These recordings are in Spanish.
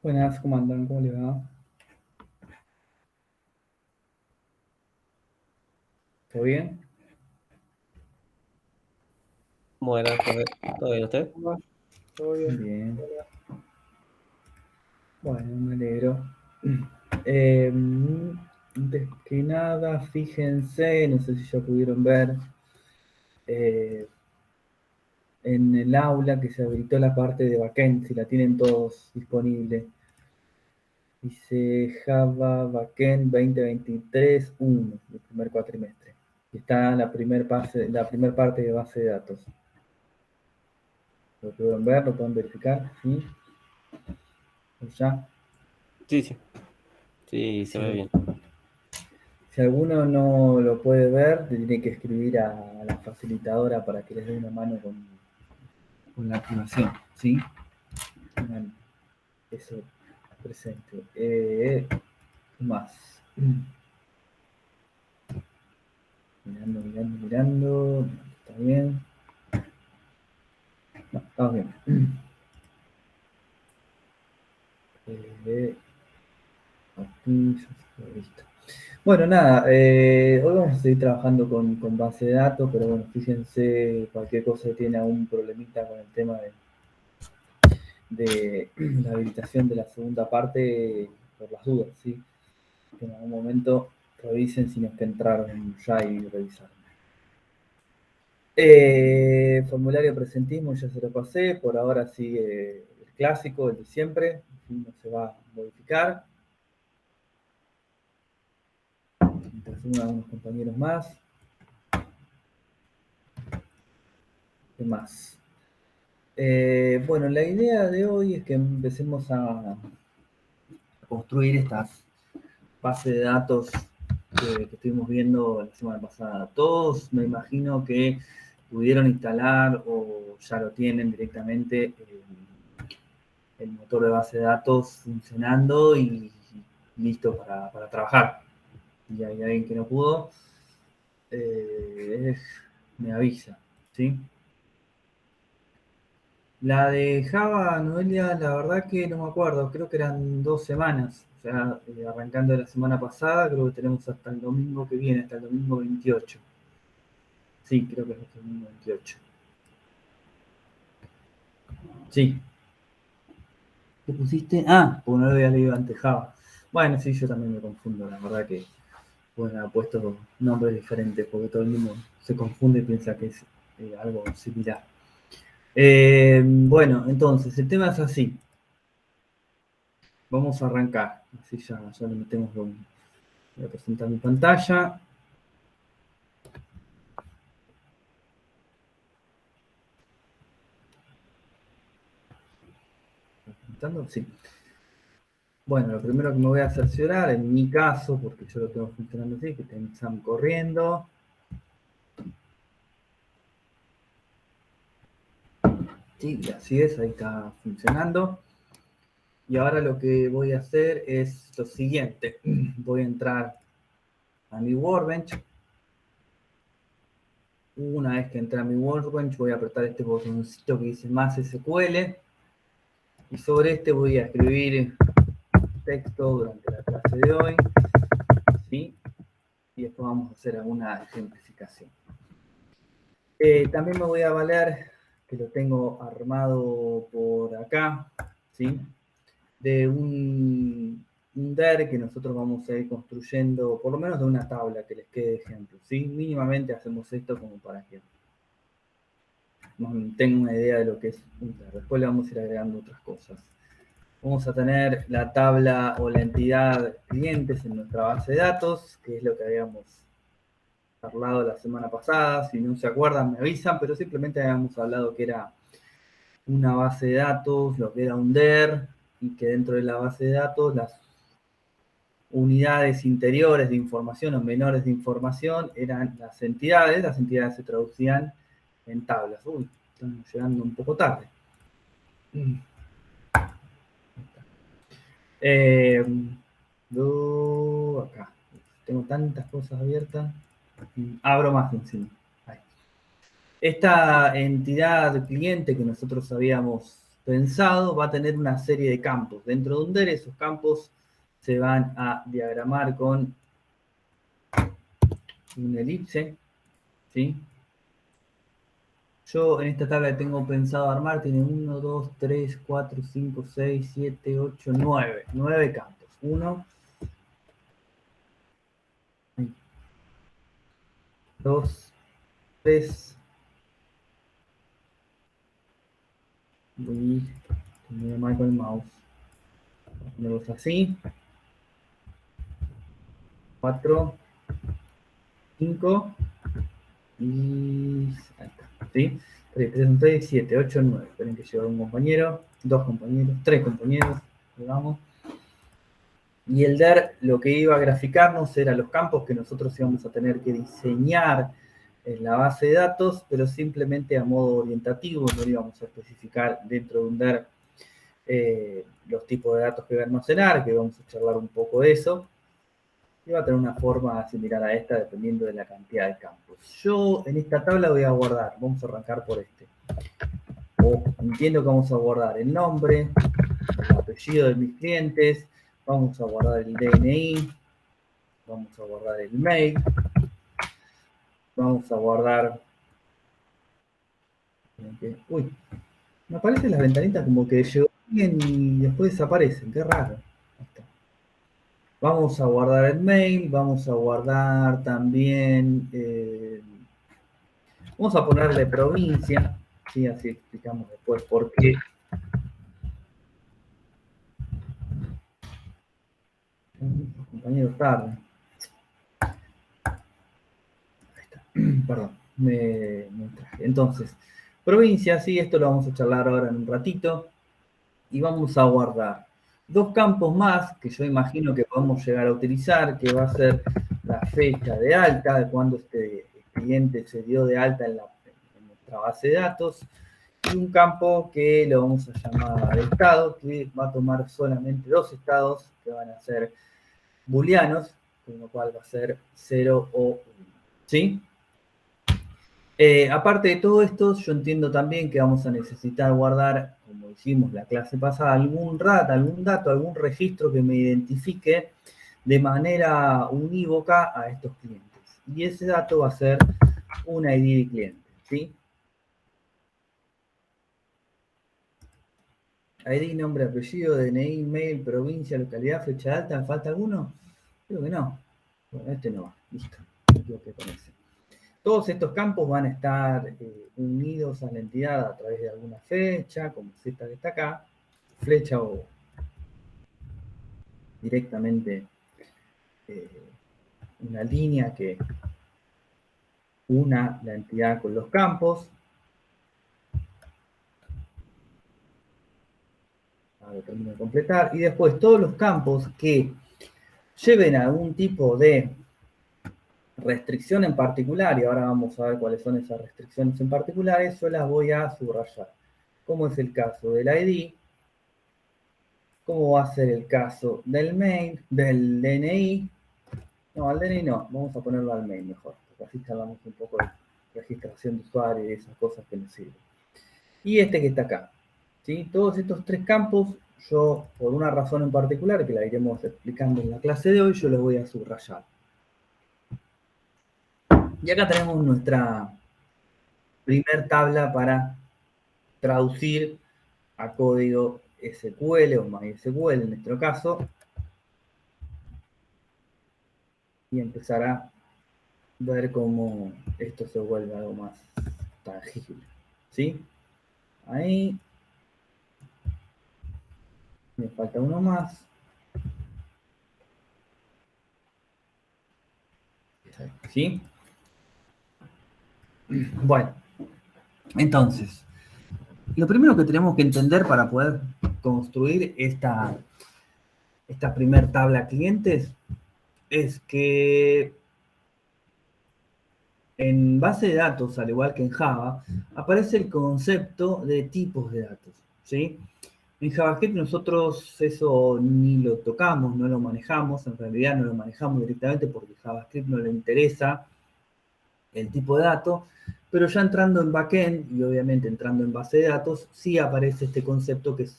Buenas, ¿cómo andan? ¿Cómo le va? ¿Todo bien? Buenas, profe. ¿Todo bien usted? ¿Cómo va? ¿Todo bien? Bien. Hola. Bueno, me alegro. Antes que nada, fíjense, no sé si ya pudieron ver, eh, en el aula que se habilitó la parte de backend, si la tienen todos disponible. Dice Java Backend 2023-1, el primer cuatrimestre. Y está la primer parte de base de datos. ¿Lo pudieron ver? ¿Lo pueden verificar? ¿Sí? ¿Ya? Sí, sí. Sí, se ve Sí. bien. Si alguno no lo puede ver, le tiene que escribir a la facilitadora para que les dé una mano con la activación, ¿sí? Bueno, eso presente. ¿Qué más? Mirando, mirando, mirando. ¿Está bien? No, estamos bien. Eh, aquí, listo. Bueno, nada, hoy vamos a seguir trabajando con base de datos, pero bueno, fíjense, cualquier cosa que tiene algún problemita con el tema de la habilitación de la segunda parte por las dudas, ¿sí? Que en algún momento revisen si no es que entraron ya y revisaron. Formulario presentismo ya se lo pasé, por ahora sigue el clásico, el de siempre, no se va a modificar. Mientras unan unos compañeros más. ¿Qué más? Bueno, la idea de hoy es que empecemos a construir estas bases de datos que estuvimos viendo la semana pasada. Todos me imagino que pudieron instalar o ya lo tienen directamente el motor de base de datos funcionando y listo para trabajar. Y hay alguien que no pudo, eh, me avisa, ¿sí? La de Java, Noelia, la verdad que no me acuerdo, creo que eran 2 semanas, o sea, arrancando de la semana pasada, creo que tenemos hasta el domingo que viene, hasta el domingo 28. Sí, creo que es hasta el domingo 28. Sí. ¿Qué pusiste? Ah, porque no lo había leído antes Java. Bueno, sí, yo también me confundo, la verdad que bueno, ha puesto nombres diferentes porque todo el mundo se confunde y piensa que es algo similar. Bueno, entonces, el tema es así. Vamos a arrancar. Así ya lo metemos. Voy a presentar mi pantalla. ¿Presentando? Sí. Bueno, lo primero que me voy a cerciorar, en mi caso, porque yo lo tengo funcionando así, que están corriendo. Sí, y así es, ahí está funcionando. Y ahora lo que voy a hacer es lo siguiente. Voy a entrar a mi Workbench. Una vez que entré a mi Workbench, voy a apretar este botoncito que dice más SQL. Y sobre este voy a escribir texto durante la clase de hoy. ¿Sí? Y después vamos a hacer alguna ejemplificación. También me voy a valer, que lo tengo armado por acá, ¿sí? De un DER que nosotros vamos a ir construyendo, por lo menos de una tabla que les quede de ejemplo, ¿sí? Mínimamente hacemos esto como para que tengan una idea de lo que es un DER. Después le vamos a ir agregando otras cosas. Vamos a tener la tabla o la entidad clientes en nuestra base de datos, que es lo que habíamos hablado la semana pasada. Si no se acuerdan, me avisan, pero simplemente habíamos hablado que era una base de datos, lo que era un DER, y que dentro de la base de datos las unidades interiores de información o menores de información eran las entidades se traducían en tablas. Uy, estamos llegando un poco tarde. Eh, acá. Tengo tantas cosas abiertas. Abro más encima. Ahí. Esta entidad cliente que nosotros habíamos pensado va a tener una serie de campos. Dentro de un DER esos campos se van a diagramar con una elipse, ¿sí? Yo en esta tabla que tengo pensado armar tiene 1, 2, 3, 4, 5, 6, 7, 8, 9. 9 campos. 1, 2, 3. Voy mal con el mouse. Ponerlos así. 4, 5 y ahí está, ¿sí? 3, 7, 8, 9. Esperen que lleve un compañero, 2 compañeros, 3 compañeros, digamos. Y el DER lo que iba a graficarnos era los campos que nosotros íbamos a tener que diseñar en la base de datos, pero simplemente a modo orientativo, no íbamos a especificar dentro de un DER los tipos de datos que iba a almacenar, que vamos a charlar un poco de eso. Y va a tener una forma similar a esta dependiendo de la cantidad de campos. Yo en esta tabla voy a guardar, vamos a arrancar por este. Entiendo que vamos a guardar el nombre, el apellido de mis clientes, vamos a guardar el DNI, vamos a guardar el mail, vamos a guardar... Uy, me aparecen las ventanitas como que llegó alguien y después desaparecen, qué raro. Vamos a guardar el mail, vamos a guardar también, vamos a ponerle provincia, ¿sí? Así explicamos después por qué. Compañeros, tarde. Ahí está. Perdón, me traje. Entonces, provincia, sí, esto lo vamos a charlar ahora en un ratito. Y vamos a guardar 2 campos más que yo imagino que podemos llegar a utilizar, que va a ser la fecha de alta, de cuando este cliente se dio de alta en nuestra base de datos, y un campo que lo vamos a llamar estado, que va a tomar solamente 2 estados, que van a ser booleanos, con lo cual va a ser 0 o 1, ¿sí? Aparte de todo esto, yo entiendo también que vamos a necesitar guardar, como hicimos la clase pasada, algún dato, algún registro que me identifique de manera unívoca a estos clientes. Y ese dato va a ser un ID de cliente, ¿sí? ID, nombre, apellido, DNI, mail, provincia, localidad, fecha de alta. ¿Me falta alguno? Creo que no. Bueno, este no va. Listo. Me equivoqué con ese. Todos estos campos van a estar unidos a la entidad a través de alguna fecha, como es esta que está acá, flecha o directamente una línea que una la entidad con los campos. Ahora termino de completar. Y después todos los campos que lleven algún tipo de restricción en particular, y ahora vamos a ver cuáles son esas restricciones en particulares, yo las voy a subrayar. Como es el caso del ID, como va a ser el caso del mail, del DNI. No, al DNI no, vamos a ponerlo al mail mejor, porque así charlamos un poco de registración de usuario y de esas cosas que nos sirven. Y este que está acá, ¿sí? Todos estos 3 campos, yo, por una razón en particular, que la iremos explicando en la clase de hoy, yo los voy a subrayar. Y acá tenemos nuestra primer tabla para traducir a código SQL o MySQL en nuestro caso. Y empezar a ver cómo esto se vuelve algo más tangible. ¿Sí? Ahí. Me falta uno más. ¿Sí? Bueno. Entonces, lo primero que tenemos que entender para poder construir esta primer tabla clientes es que en base de datos, al igual que en Java, aparece el concepto de tipos de datos, ¿sí? En JavaScript nosotros eso ni lo tocamos, no lo manejamos, en realidad no lo manejamos directamente porque JavaScript no le interesa el tipo de dato, Pero ya entrando en backend y obviamente entrando en base de datos, sí aparece este concepto que es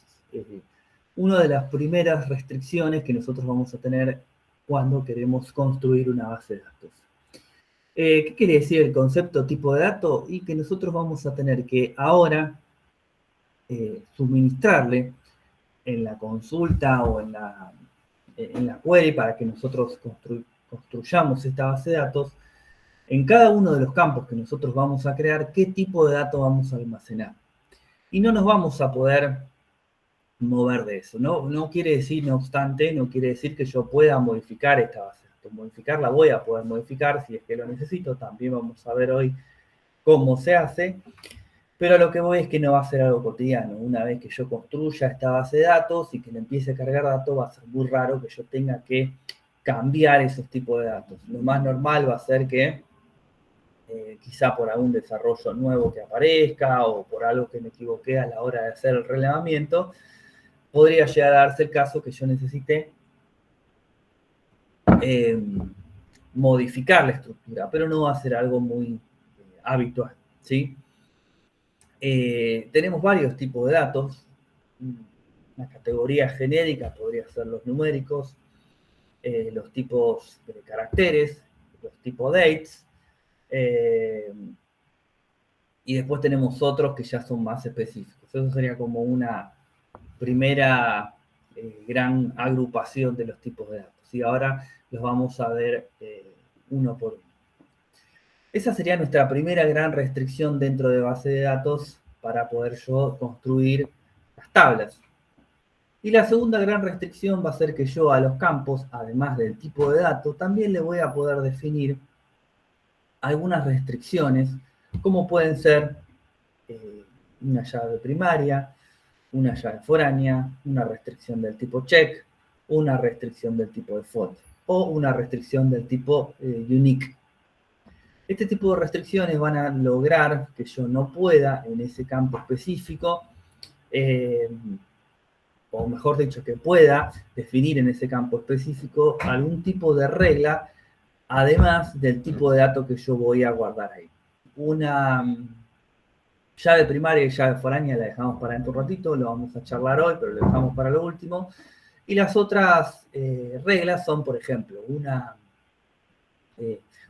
una de las primeras restricciones que nosotros vamos a tener cuando queremos construir una base de datos. ¿Qué quiere decir el concepto tipo de dato? Y que nosotros vamos a tener que ahora suministrarle en la consulta o en la query para que nosotros construyamos esta base de datos, en cada uno de los campos que nosotros vamos a crear, qué tipo de datos vamos a almacenar. Y no nos vamos a poder mover de eso. No quiere decir, no obstante, no quiere decir que yo pueda modificar esta base de datos. Modificarla voy a poder modificar si es que lo necesito. También vamos a ver hoy cómo se hace. Pero lo que voy es que no va a ser algo cotidiano. Una vez que yo construya esta base de datos y que le empiece a cargar datos, va a ser muy raro que yo tenga que cambiar esos tipos de datos. Lo más normal va a ser que quizá por algún desarrollo nuevo que aparezca o por algo que me equivoqué a la hora de hacer el relevamiento, podría llegar a darse el caso que yo necesite modificar la estructura, pero no va a ser algo muy habitual, ¿sí? Tenemos varios tipos de datos. Una categoría genérica podría ser los numéricos, los tipos de caracteres, los tipos dates, y después tenemos otros que ya son más específicos. Eso sería como una primera gran agrupación de los tipos de datos. Y ahora los vamos a ver uno por uno. Esa sería nuestra primera gran restricción dentro de base de datos para poder yo construir las tablas. Y la segunda gran restricción va a ser que yo a los campos, además del tipo de dato, también le voy a poder definir algunas restricciones, como pueden ser una llave primaria, una llave foránea, una restricción del tipo check, una restricción del tipo default o una restricción del tipo unique. Este tipo de restricciones van a lograr que yo no pueda en ese campo específico, o mejor dicho, que pueda definir en ese campo específico algún tipo de regla, además del tipo de dato que yo voy a guardar ahí. Una llave primaria y llave foránea la dejamos para dentro un ratito, lo vamos a charlar hoy, pero lo dejamos para lo último. Y las otras reglas son, por ejemplo,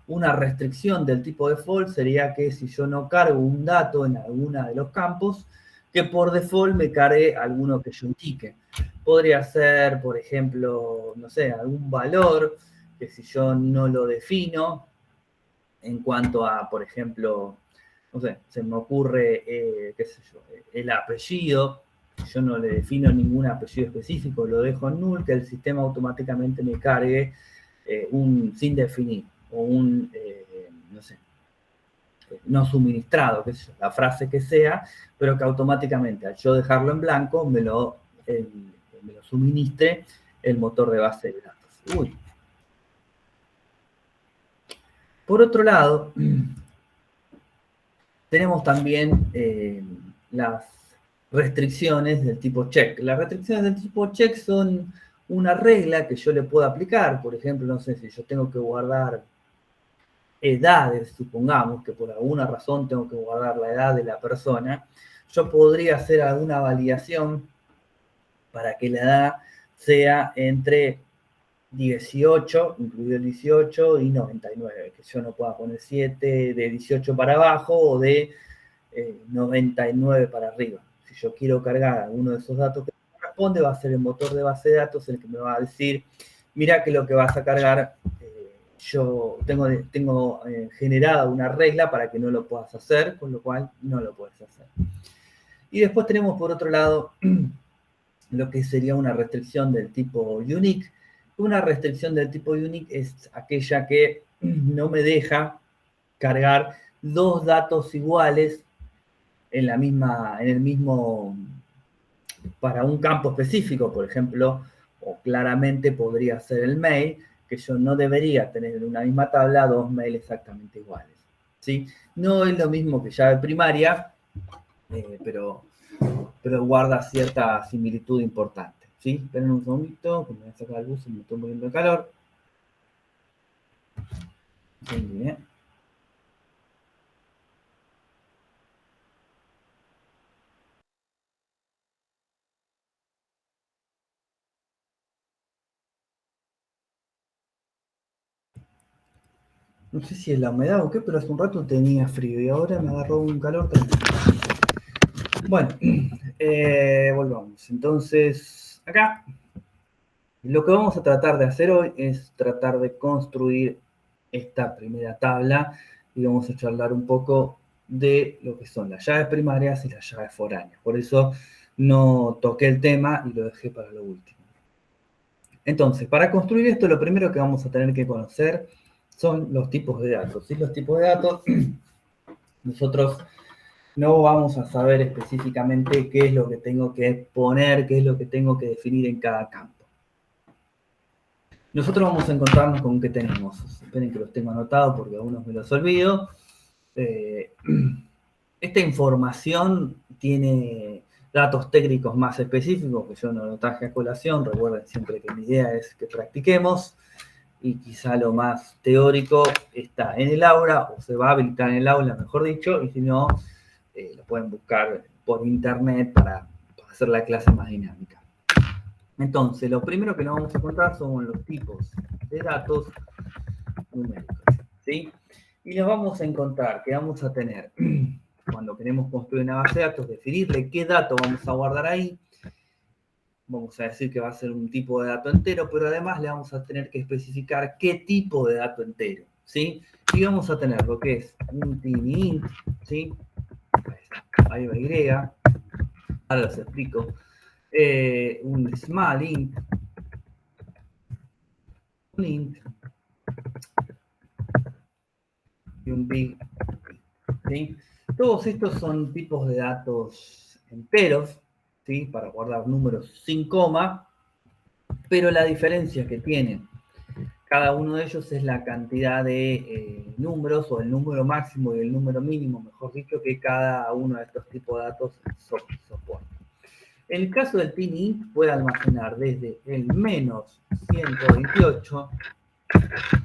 una restricción del tipo default sería que si yo no cargo un dato en alguno de los campos, que por default me cargue alguno que yo indique. Podría ser, por ejemplo, no sé, algún valor que si yo no lo defino en cuanto a, por ejemplo, no sé, se me ocurre, qué sé yo, el apellido, yo no le defino ningún apellido específico, lo dejo en null, que el sistema automáticamente me cargue un sin definir o un, no sé, no suministrado, qué sé yo, la frase que sea, pero que automáticamente al yo dejarlo en blanco me lo suministre el motor de base de datos. Uy. Por otro lado, tenemos también las restricciones del tipo check. Las restricciones del tipo check son una regla que yo le puedo aplicar. Por ejemplo, no sé si yo tengo que guardar edades, supongamos que por alguna razón tengo que guardar la edad de la persona, yo podría hacer alguna validación para que la edad sea entre 18, incluido el 18, y 99, que yo no pueda poner 7 de 18 para abajo o de 99 para arriba. Si yo quiero cargar alguno de esos datos que corresponde, va a ser el motor de base de datos el que me va a decir, mira que lo que vas a cargar, yo tengo generada una regla para que no lo puedas hacer, con lo cual no lo puedes hacer. Y después tenemos por otro lado lo que sería una restricción del tipo unique. Una restricción del tipo unique es aquella que no me deja cargar dos datos iguales en el mismo, para un campo específico, por ejemplo, o claramente podría ser el mail, que yo no debería tener en una misma tabla dos mails exactamente iguales. ¿Sí? No es lo mismo que llave primaria, pero guarda cierta similitud importante. ¿Sí? Esperen un segundito, que me voy a sacar el bus y me estoy muriendo de calor. Sí, bien. No sé si es la humedad o qué, pero hace un rato tenía frío y ahora me agarró un calor tremendo. Bueno, volvamos. Entonces, acá lo que vamos a tratar de hacer hoy es tratar de construir esta primera tabla y vamos a charlar un poco de lo que son las llaves primarias y las llaves foráneas. Por eso no toqué el tema y lo dejé para lo último. Entonces, para construir esto, lo primero que vamos a tener que conocer son los tipos de datos. Y los tipos de datos, nosotros no vamos a saber específicamente qué es lo que tengo que poner, qué es lo que tengo que definir en cada campo. Nosotros vamos a encontrarnos con que tenemos. Esperen que los tengo anotados porque algunos me los olvido. Esta información tiene datos técnicos más específicos que yo no lo traje a colación. Recuerden siempre que mi idea es que practiquemos y quizá lo más teórico está en el aula o se va a habilitar en el aula, mejor dicho, y si no, lo pueden buscar por internet para hacer la clase más dinámica. Entonces, lo primero que nos vamos a encontrar son los tipos de datos numéricos, ¿sí? Y nos vamos a encontrar que vamos a tener, cuando queremos construir una base de datos, definirle qué dato vamos a guardar ahí. Vamos a decir que va a ser un tipo de dato entero, pero además le vamos a tener que especificar qué tipo de dato entero, ¿sí? Y vamos a tener lo que es un tiny int, ¿sí? Ahí va Y, ahora les explico. Un small int, un int y un big, ¿sí? Todos estos son tipos de datos enteros, ¿sí? Para guardar números sin coma, pero la diferencia que tienen cada uno de ellos es la cantidad de números, o el número máximo y el número mínimo, mejor dicho, que cada uno de estos tipos de datos soporta. En el caso del tiny int puede almacenar desde el menos 128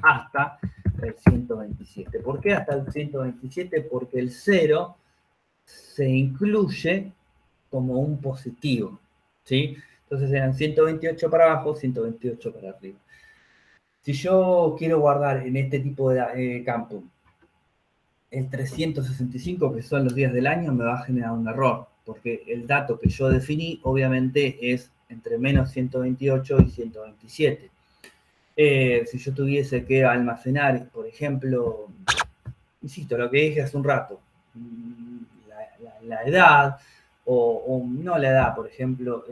hasta el 127. ¿Por qué hasta el 127? Porque el 0 se incluye como un positivo, ¿sí? Entonces eran 128 para abajo, 128 para arriba. Si yo quiero guardar en este tipo de campo el 365, que son los días del año, me va a generar un error, porque el dato que yo definí, obviamente, es entre menos 128 y 127. Si yo tuviese que almacenar, por ejemplo, insisto, lo que dije hace un rato, la edad, o no la edad, por ejemplo,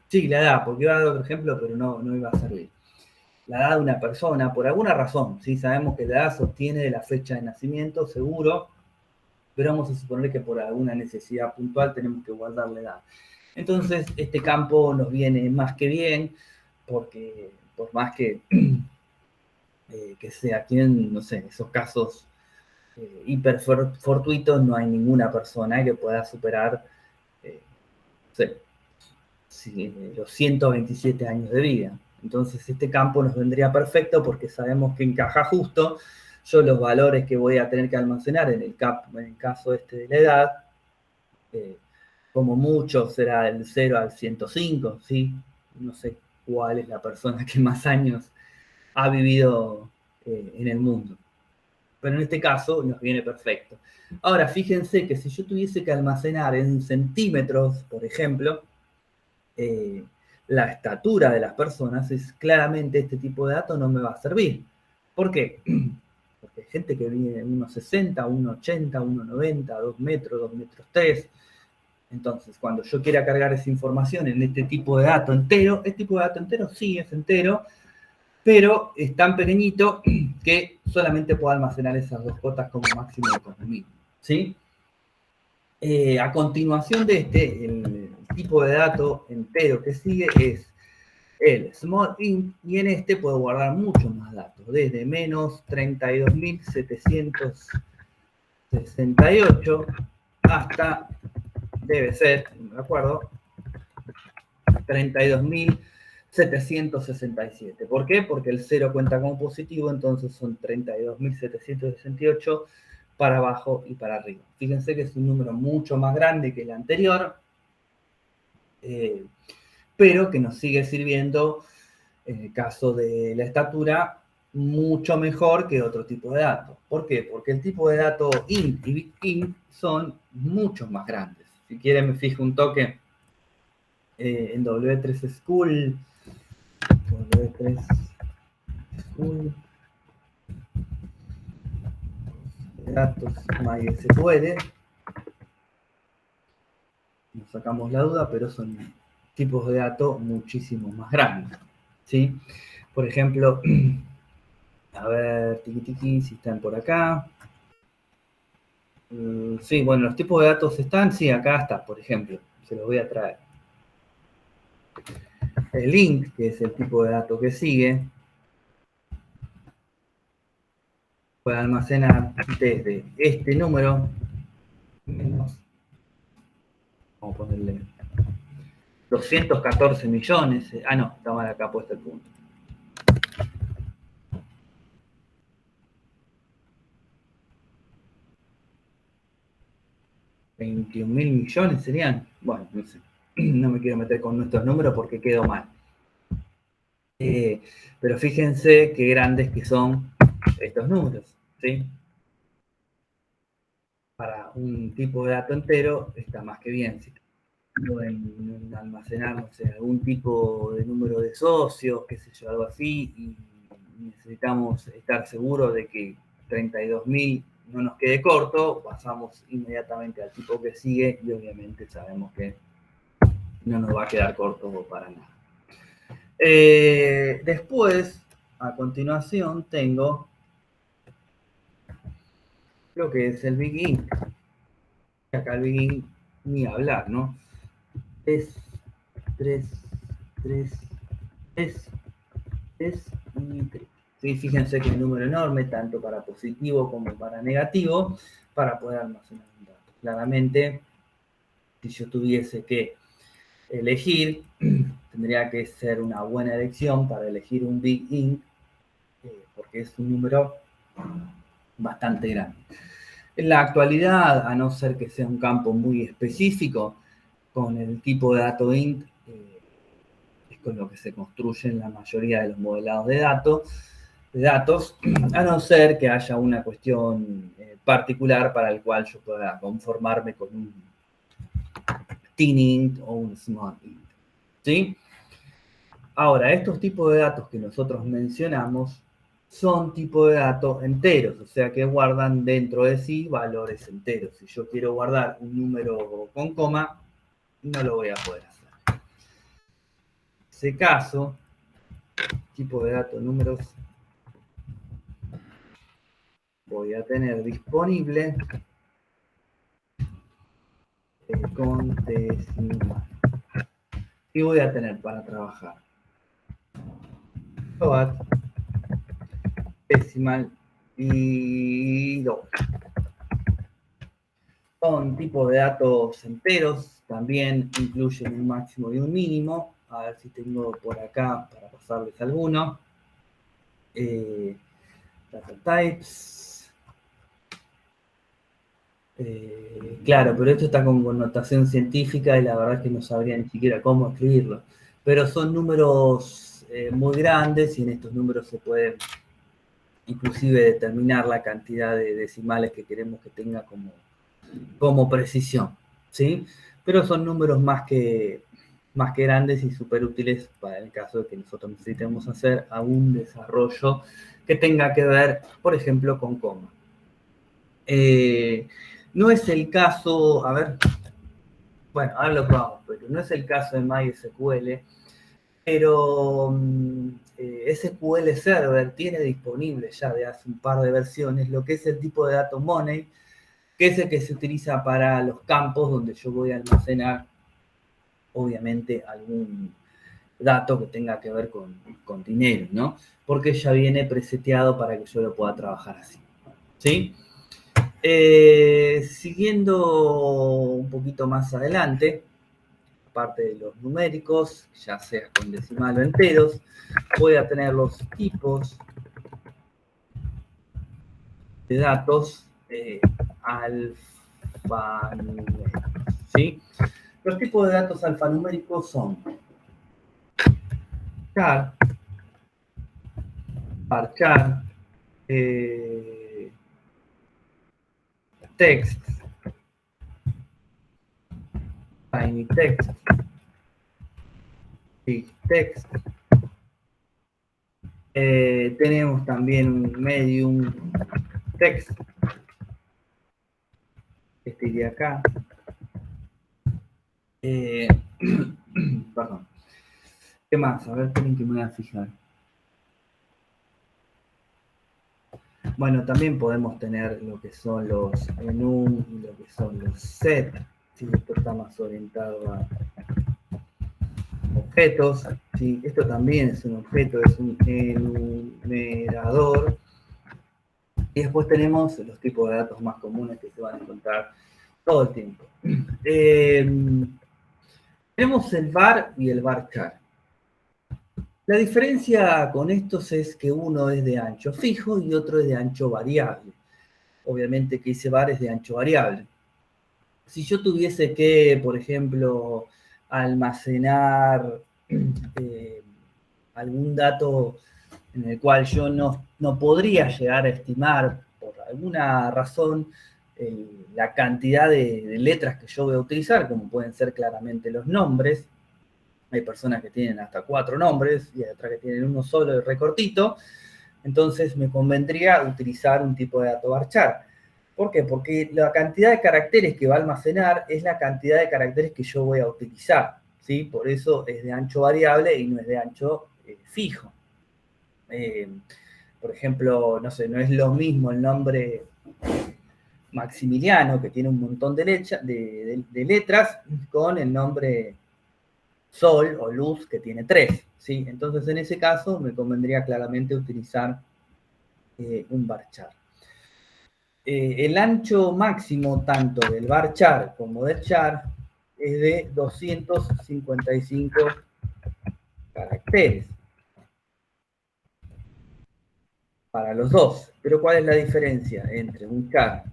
sí, la edad, porque iba a dar otro ejemplo, pero no iba a servir. La edad de una persona, por alguna razón, ¿sí? Sabemos que la edad se obtiene de la fecha de nacimiento, seguro, pero vamos a suponer que por alguna necesidad puntual tenemos que guardar la edad. Entonces, este campo nos viene más que bien, porque por más que sea quien, no sé, esos casos hiper fortuitos, no hay ninguna persona que pueda superar no sé, los 127 años de vida. Entonces este campo nos vendría perfecto porque sabemos que encaja justo. Yo los valores que voy a tener que almacenar en el caso este de la edad, como mucho será del 0 al 105, ¿sí? No sé cuál es la persona que más años ha vivido en el mundo. Pero en este caso nos viene perfecto. Ahora, fíjense que si yo tuviese que almacenar en centímetros, por ejemplo, la estatura de las personas, es claramente este tipo de datos no me va a servir. ¿Por qué? Porque hay gente que viene 1,60, 1,80, 1,90, 2 metros, 2 metros 3. Entonces, cuando yo quiera cargar esa información en este tipo de dato entero, este tipo de dato entero sí es entero, pero es tan pequeñito que solamente puedo almacenar esas dos cotas como máximo y como mínimo, ¿sí? A continuación de el tipo de dato entero que sigue es el small int, y en este puedo guardar muchos más datos, desde menos 32.768 hasta, debe ser, no me acuerdo, 32.767. ¿Por qué? Porque el 0 cuenta como positivo, entonces son 32.768 para abajo y para arriba. Fíjense que es un número mucho más grande que el anterior, pero que nos sigue sirviendo en el caso de la estatura mucho mejor que otro tipo de datos. ¿Por qué? Porque el tipo de dato int y big int son mucho más grandes. Si quieren me fijo un toque en W3 School, W3 School, datos MySQL, nos sacamos la duda, pero son tipos de datos muchísimo más grandes, ¿sí? Por ejemplo, a ver, tiki, si están por acá. Sí, bueno, los tipos de datos están, sí, acá está, por ejemplo, se los voy a traer. El int, que es el tipo de dato que sigue, puede almacenar desde este número, menos, vamos a ponerle 214 millones, no, está mal acá puesto el punto. 21 mil millones serían, bueno, no sé, no me quiero meter con nuestros números porque quedó mal. Pero fíjense qué grandes que son estos números, ¿sí? Para un tipo de dato entero está más que bien. Si en almacenar, no sé, algún tipo de número de socios, qué sé yo, algo así, y necesitamos estar seguros de que 32.000 no nos quede corto, pasamos inmediatamente al tipo que sigue y obviamente sabemos que no nos va a quedar corto para nada. Después, a continuación, tengo lo que es el Big Int. Acá el Big Int ni hablar, ¿no? 3, 3, 3, 3 y 3. Sí, fíjense que es un número enorme, tanto para positivo como para negativo, para poder almacenar un dato. Claramente, si yo tuviese que elegir, tendría que ser una buena elección para elegir un Big Int, porque es un número bastante grande. En la actualidad, a no ser que sea un campo muy específico, con el tipo de dato int, es con lo que se construyen la mayoría de los modelados de datos, a no ser que haya una cuestión particular para el cual yo pueda conformarme con un tint o un smart int, ¿sí? Ahora, estos tipos de datos que nosotros mencionamos son tipos de datos enteros, o sea que guardan dentro de sí valores enteros. Si yo quiero guardar un número con coma, no lo voy a poder hacer. En ese caso, tipo de datos números, voy a tener disponible con decimal. Y voy a tener para trabajar float, decimal y doble. Son tipos de datos enteros, también incluyen un máximo y un mínimo. A ver si tengo por acá para pasarles alguno. Data types. Claro, pero esto está con connotación científica y la verdad es que no sabría ni siquiera cómo escribirlo. Pero son números muy grandes y en estos números se puede inclusive determinar la cantidad de decimales que queremos que tenga como precisión, ¿sí? Pero son números más que grandes y súper útiles para el caso de que nosotros necesitemos hacer algún desarrollo que tenga que ver, por ejemplo, con coma. No es el caso, a ver, bueno, ahora lo probamos, pero no es el caso de MySQL, pero SQL Server tiene disponible ya de hace un par de versiones lo que es el tipo de dato money, que es el que se utiliza para los campos donde yo voy a almacenar, obviamente, algún dato que tenga que ver con dinero, ¿no? Porque ya viene preseteado para que yo lo pueda trabajar así, ¿sí? Siguiendo un poquito más adelante, aparte de los numéricos, ya sea con decimal o enteros, voy a tener los tipos de datos alfanuméricos, ¿sí? Los tipos de datos alfanuméricos son char, varchar, text, tiny text, big text. Tenemos también un medium text, este iría acá. Perdón. ¿Qué más? A ver, esperen que me voy a fijar. Bueno, también podemos tener lo que son los enum y lo que son los set. ¿Sí? Esto está más orientado a objetos. ¿Sí? Esto también es un objeto, es un enumerador. Y después tenemos los tipos de datos más comunes que se van a encontrar todo el tiempo. Tenemos el var y el varchar. La diferencia con estos es que uno es de ancho fijo y otro es de ancho variable. Obviamente que ese var es de ancho variable. Si yo tuviese que, por ejemplo, almacenar algún dato en el cual yo no podría llegar a estimar por alguna razón la cantidad de letras que yo voy a utilizar, como pueden ser claramente los nombres. Hay personas que tienen hasta 4 nombres y hay otras que tienen uno solo y recortito. Entonces me convendría utilizar un tipo de dato varchar. ¿Por qué? Porque la cantidad de caracteres que va a almacenar es la cantidad de caracteres que yo voy a utilizar, ¿sí? Por eso es de ancho variable y no es de ancho fijo. Por ejemplo, no sé, no es lo mismo el nombre Maximiliano, que tiene un montón de letras, con el nombre Sol o Luz, que tiene 3, ¿sí? Entonces, en ese caso, me convendría claramente utilizar un varchar. El ancho máximo tanto del varchar como del char es de 255 caracteres para los dos. Pero ¿cuál es la diferencia entre un char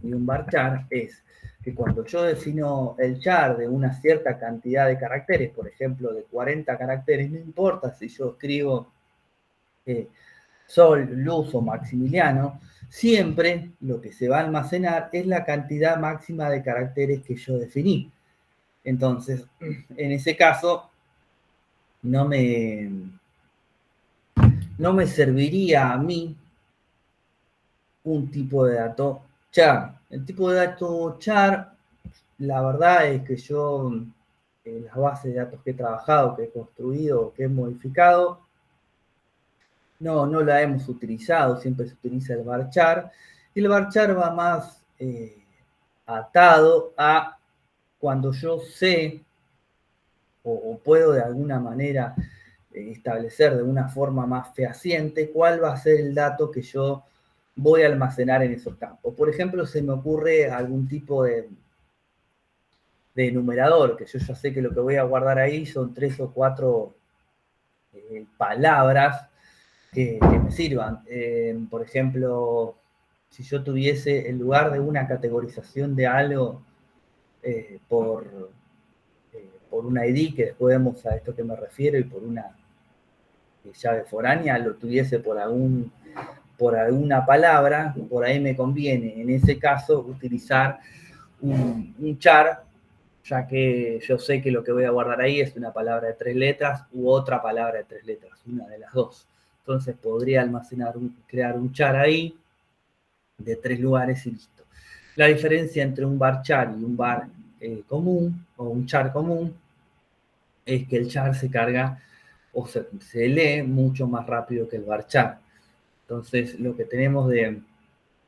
y un varchar? Es que cuando yo defino el char de una cierta cantidad de caracteres, por ejemplo, de 40 caracteres, no importa si yo escribo Sol, Luz o Maximiliano, siempre lo que se va a almacenar es la cantidad máxima de caracteres que yo definí. Entonces, en ese caso, no me serviría a mí un tipo de dato char. El tipo de dato char, la verdad es que yo, en las bases de datos que he trabajado, que he construido, que he modificado, no la hemos utilizado, siempre se utiliza el varchar, y el varchar va más atado a cuando yo sé o puedo de alguna manera establecer de una forma más fehaciente cuál va a ser el dato que yo voy a almacenar en esos campos. Por ejemplo, se me ocurre algún tipo de enumerador, que yo ya sé que lo que voy a guardar ahí son 3 o 4 palabras que me sirvan. Por ejemplo, si yo tuviese, en lugar de una categorización de algo por un ID, que después vemos a esto que me refiero, y por una llave foránea, lo tuviese por alguna palabra, por ahí me conviene, en ese caso, utilizar un char, ya que yo sé que lo que voy a guardar ahí es una palabra de 3 letras u otra palabra de 3 letras, una de las dos. Entonces podría almacenar, crear un char ahí de 3 lugares y listo. La diferencia entre un varchar y un var común o un char común es que el char se carga o se lee mucho más rápido que el varchar. Entonces, lo que tenemos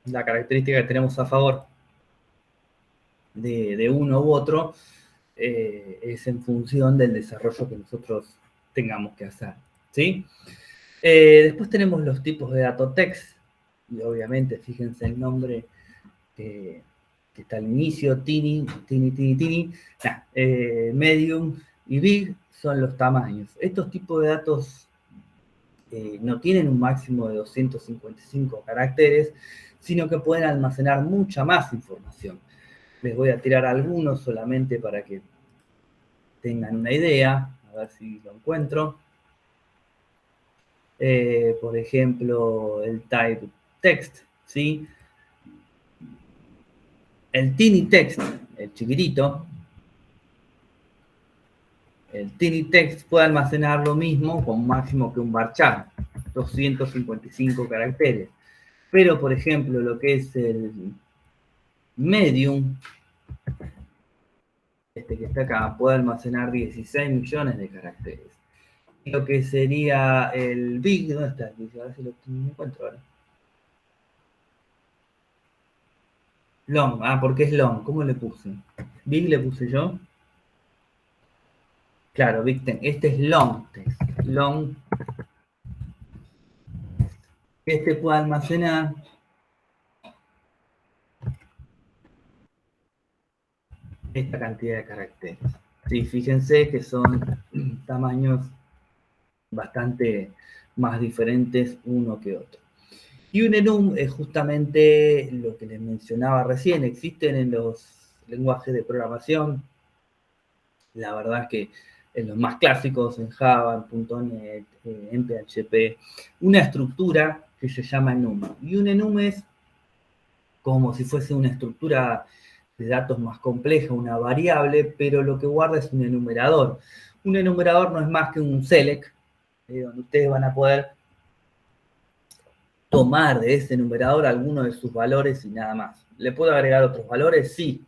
la característica que tenemos a favor de uno u otro es en función del desarrollo que nosotros tengamos que hacer, ¿sí? Después tenemos los tipos de datotext, y obviamente, fíjense el nombre que está al inicio, tiny, medium y big son los tamaños. Estos tipos de datos no tienen un máximo de 255 caracteres, sino que pueden almacenar mucha más información. Les voy a tirar algunos solamente para que tengan una idea, a ver si lo encuentro. Por ejemplo, el type text, ¿sí? El tiny text, el chiquitito, el tiny text puede almacenar lo mismo con máximo que un varchar, 255 caracteres. Pero, por ejemplo, lo que es el medium, este que está acá, puede almacenar 16 millones de caracteres. Y lo que sería el big, ¿dónde está el big? A ver si lo encuentro ahora. Long, porque es long, ¿cómo le puse? Big le puse yo. Claro, big text. Este es long text. Long. Este puede almacenar esta cantidad de caracteres. Sí, fíjense que son tamaños bastante más diferentes uno que otro. Y un enum es justamente lo que les mencionaba recién. Existen en los lenguajes de programación, la verdad es que en los más clásicos, en Java, en .NET, en PHP, una estructura que se llama enum. Y un enum es como si fuese una estructura de datos más compleja, una variable, pero lo que guarda es un enumerador. Un enumerador no es más que un select, donde ustedes van a poder tomar de ese enumerador alguno de sus valores y nada más. ¿Le puedo agregar otros valores? Sí,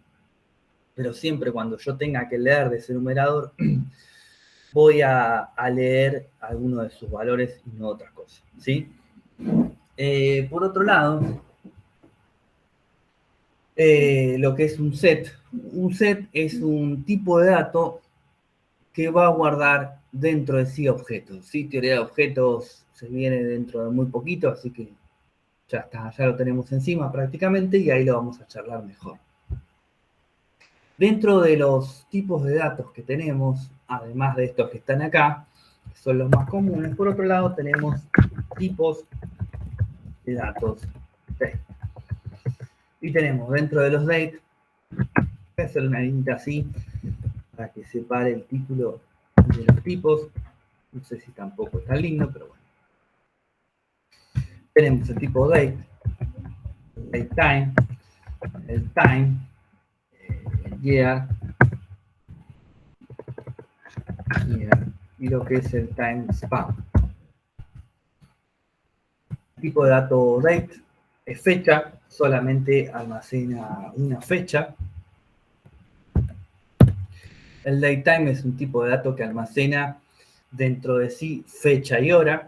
pero siempre cuando yo tenga que leer de ese enumerador, voy a leer alguno de sus valores y no otras cosas, ¿sí? Por otro lado, lo que es un set. Un set es un tipo de dato que va a guardar dentro de sí objetos. ¿Sí? Teoría de objetos se viene dentro de muy poquito, así que ya está, ya lo tenemos encima prácticamente y ahí lo vamos a charlar mejor. Dentro de los tipos de datos que tenemos, además de estos que están acá, que son los más comunes, por otro lado tenemos tipos de datos date. Y tenemos dentro de los date, voy a hacer una línea así para que separe el título de los tipos. No sé si tampoco está lindo, pero bueno. Tenemos el tipo date, date time, el time, year, y lo que es el time span. El tipo de dato date es fecha, solamente almacena una fecha. El datetime es un tipo de dato que almacena dentro de sí fecha y hora.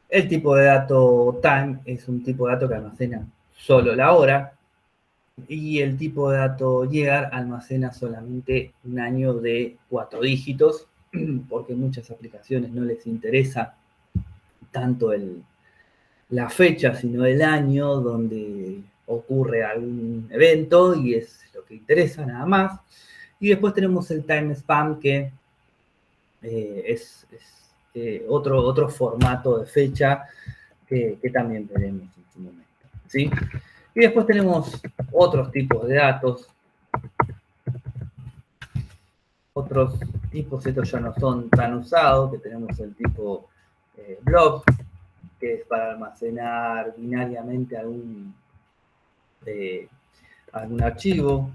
El tipo de dato time es un tipo de dato que almacena solo la hora. Y el tipo de dato year almacena solamente un año de 4 dígitos, porque muchas aplicaciones no les interesa tanto la fecha, sino el año donde ocurre algún evento y es lo que interesa nada más. Y después tenemos el time span, que es otro formato de fecha que también veremos en su momento, ¿sí? Y después tenemos otros tipos de datos. Otros tipos, estos ya no son tan usados, que tenemos el tipo blob, que es para almacenar binariamente algún archivo.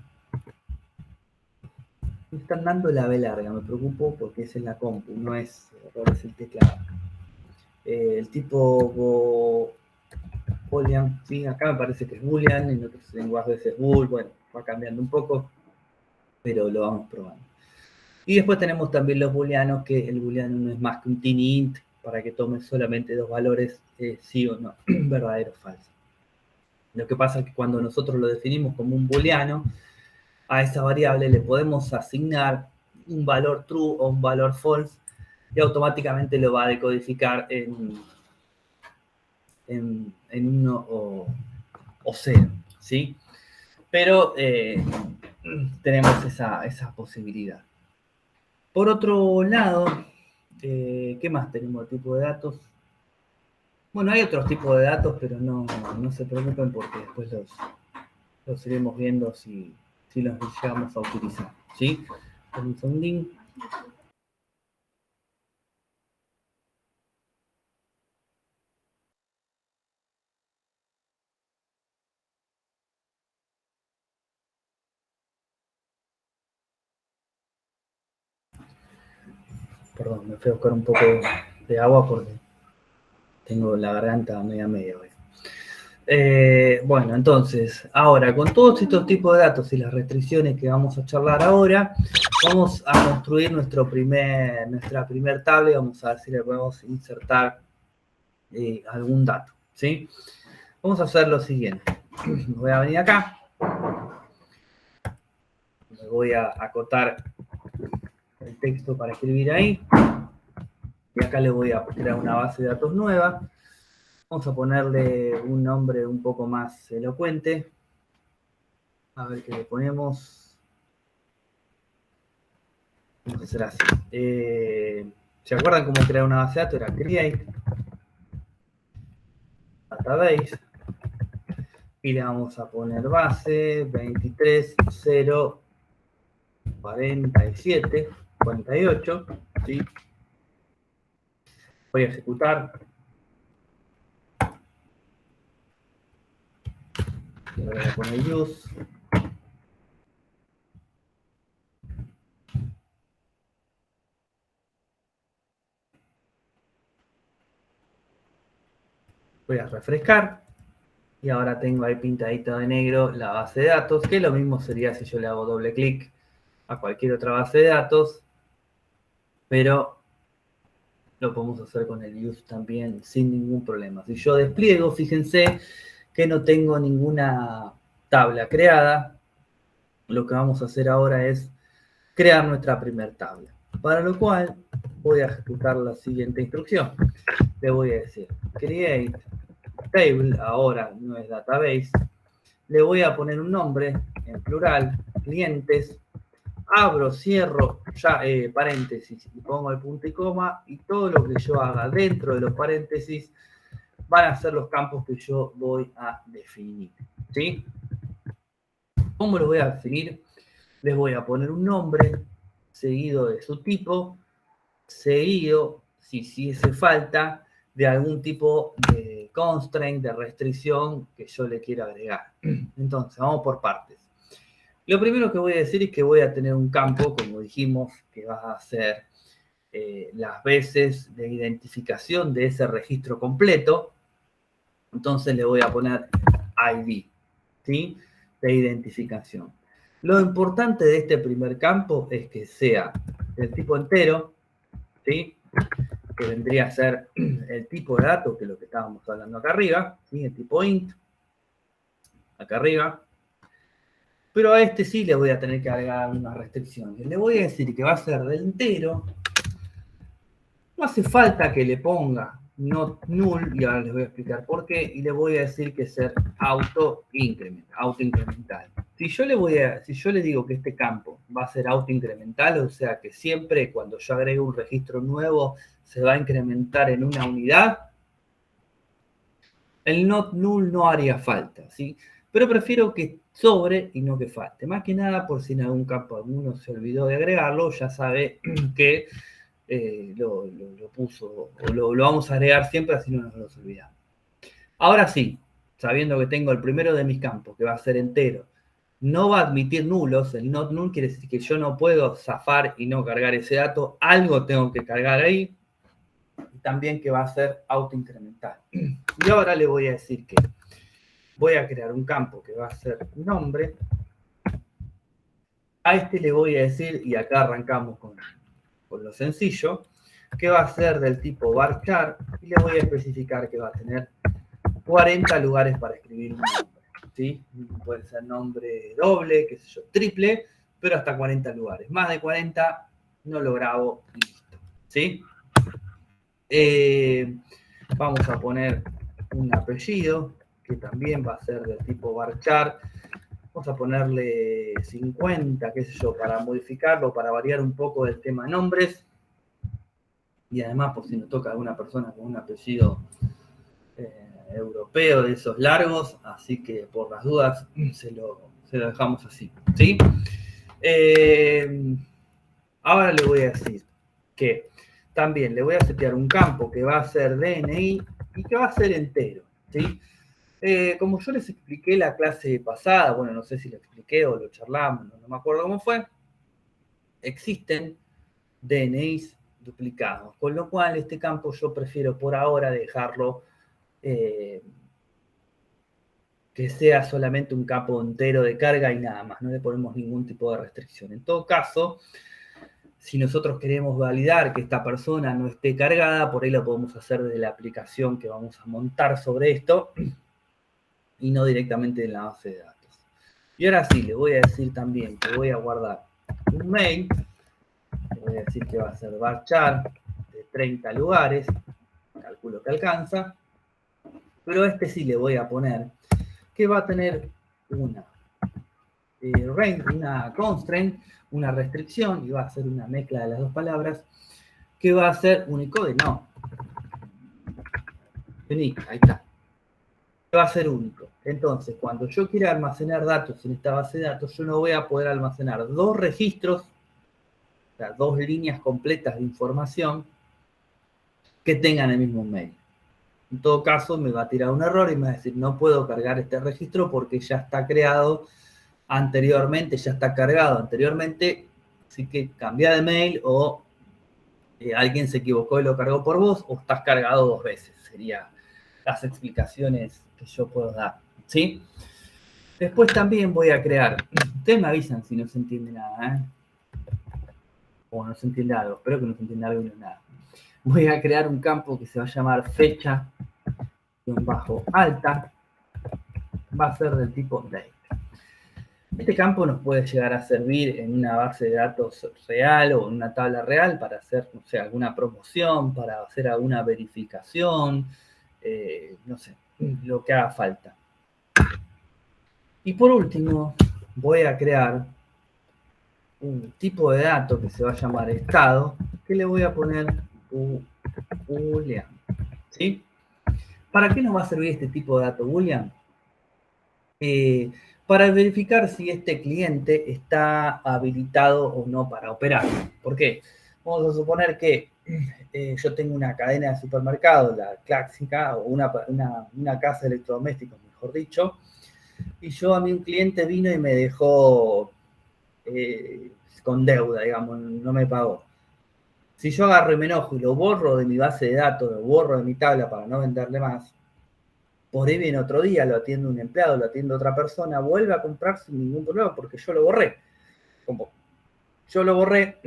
Me están dando la B larga, me preocupo porque es en la compu, no es el teclado. El tipo boolean, sí, acá me parece que es boolean, en otros lenguajes es bool, bueno, va cambiando un poco, pero lo vamos probando. Y después tenemos también los booleanos, que el booleano no es más que un tiny int para que tome solamente dos valores, sí o no, verdadero o falso. Lo que pasa es que cuando nosotros lo definimos como un booleano, a esa variable le podemos asignar un valor true o un valor false y automáticamente lo va a decodificar en 1 o 0, ¿sí? Pero tenemos esa posibilidad. Por otro lado, ¿qué más tenemos de tipo de datos? Bueno, hay otros tipos de datos, pero no se preocupen porque después los iremos viendo si los llegamos a utilizar, ¿sí? Un segundín. Perdón, me fui a buscar un poco de agua porque tengo la garganta media hoy. Bueno, entonces, ahora, con todos estos tipos de datos y las restricciones que vamos a charlar ahora, vamos a construir nuestra primer tabla y vamos a ver si le podemos insertar algún dato, ¿sí? Vamos a hacer lo siguiente. Voy a venir acá. Me voy a acotar el texto para escribir ahí. Y acá le voy a crear una base de datos nueva. Vamos a ponerle un nombre un poco más elocuente. A ver qué le ponemos. Vamos a hacer así. ¿Se acuerdan cómo crear una base de datos? Era create database. Y le vamos a poner base 23.047.48. ¿Sí? Voy a ejecutar. Le voy a poner use. Voy a refrescar. Y ahora tengo ahí pintadito de negro la base de datos, que lo mismo sería si yo le hago doble clic a cualquier otra base de datos, pero lo podemos hacer con el use también sin ningún problema. Si yo despliego, fíjense que no tengo ninguna tabla creada. Lo que vamos a hacer ahora es crear nuestra primer tabla, para lo cual voy a ejecutar la siguiente instrucción. Le voy a decir create table, ahora no es database, le voy a poner un nombre en plural, clientes, abro, cierro, ya, paréntesis, y pongo el punto y coma, y todo lo que yo haga dentro de los paréntesis van a ser los campos que yo voy a definir, ¿sí? ¿Cómo los voy a definir? Les voy a poner un nombre, seguido de su tipo, seguido, si hace falta, de algún tipo de constraint, de restricción que yo le quiera agregar. Entonces, vamos por partes. Lo primero que voy a decir es que voy a tener un campo, como dijimos, que va a ser las veces de identificación de ese registro completo. Entonces le voy a poner ID, ¿sí? De identificación. Lo importante de este primer campo es que sea del tipo entero, ¿sí? Que vendría a ser el tipo de dato, que es lo que estábamos hablando acá arriba, ¿sí? El tipo int, acá arriba. Pero a este sí le voy a tener que agregar unas restricciones. Le voy a decir que va a ser del entero. No hace falta que le ponga not null, y ahora les voy a explicar por qué, y le voy a decir que ser autoincremental. Si yo le digo que este campo va a ser autoincremental, o sea que siempre cuando yo agrego un registro nuevo se va a incrementar en una unidad, el not null no haría falta, ¿sí? Pero prefiero que sobre y no que falte. Más que nada por si en algún campo alguno se olvidó de agregarlo, ya sabe que lo puso, o lo vamos a agregar siempre, así no nos lo olvidamos. Ahora sí, sabiendo que tengo el primero de mis campos, que va a ser entero, no va a admitir nulos, el not null quiere decir que yo no puedo zafar y no cargar ese dato, algo tengo que cargar ahí, y también que va a ser autoincremental. Y ahora le voy a decir que voy a crear un campo que va a ser nombre. A este le voy a decir, y acá arrancamos con lo sencillo, que va a ser del tipo varchar, y le voy a especificar que va a tener 40 lugares para escribir un nombre, ¿sí? Puede ser nombre doble, qué sé yo, triple, pero hasta 40 lugares. Más de 40 no lo grabo y listo, ¿sí? Vamos a poner un apellido, que también va a ser del tipo varchar. Vamos a ponerle 50, qué sé yo, para modificarlo, para variar un poco el tema nombres. Y además, por si nos toca alguna persona con un apellido europeo de esos largos, así que por las dudas se lo dejamos así, ¿sí? Ahora le voy a decir que también le voy a setear un campo que va a ser DNI y que va a ser entero, ¿sí? Como yo les expliqué la clase pasada, bueno, no sé si lo expliqué o lo charlamos, no me acuerdo cómo fue, existen DNIs duplicados. Con lo cual, este campo yo prefiero por ahora dejarlo que sea solamente un campo entero de carga y nada más. No le ponemos ningún tipo de restricción. En todo caso, si nosotros queremos validar que esta persona no esté cargada, por ahí lo podemos hacer desde la aplicación que vamos a montar sobre esto y no directamente en la base de datos. Y ahora sí, le voy a decir también que voy a guardar un mail. Le voy a decir que va a ser varchar de 30 lugares. Calculo que alcanza. Pero a este sí le voy a poner que va a tener una range, una constraint, una restricción, y va a ser una mezcla de las dos palabras, que va a ser Unicode, no. Unique, ahí está. Va a ser único. Entonces, cuando yo quiera almacenar datos en esta base de datos, yo no voy a poder almacenar dos registros, o sea, dos líneas completas de información que tengan el mismo mail. En todo caso, me va a tirar un error y me va a decir, no puedo cargar este registro porque ya está creado anteriormente, ya está cargado anteriormente, así que cambia de mail o alguien se equivocó y lo cargó por vos o estás cargado dos veces. Serían las explicaciones que yo puedo dar, ¿sí? Después también voy a crear, ustedes me avisan si no se entiende nada, o no se entiende algo, espero que no se entienda algo y no nada. Voy a crear un campo que se va a llamar fecha-alta, va a ser del tipo date. Este campo nos puede llegar a servir en una base de datos real o en una tabla real para hacer, no sé, alguna promoción, para hacer alguna verificación, no sé, lo que haga falta. Y por último, voy a crear un tipo de dato que se va a llamar estado, que le voy a poner boolean, ¿sí? ¿Para qué nos va a servir este tipo de dato boolean? Para verificar si este cliente está habilitado o no para operar. ¿Por qué? Vamos a suponer que yo tengo una cadena de supermercados, la clásica, o una casa de electrodomésticos, mejor dicho, y yo a mí un cliente vino y me dejó con deuda, digamos, no me pagó. Si yo agarro y me enojo y lo borro de mi base de datos, lo borro de mi tabla para no venderle más, por ahí viene otro día, lo atiende un empleado, lo atiende otra persona, vuelve a comprar sin ningún problema porque yo lo borré. Como yo lo borré,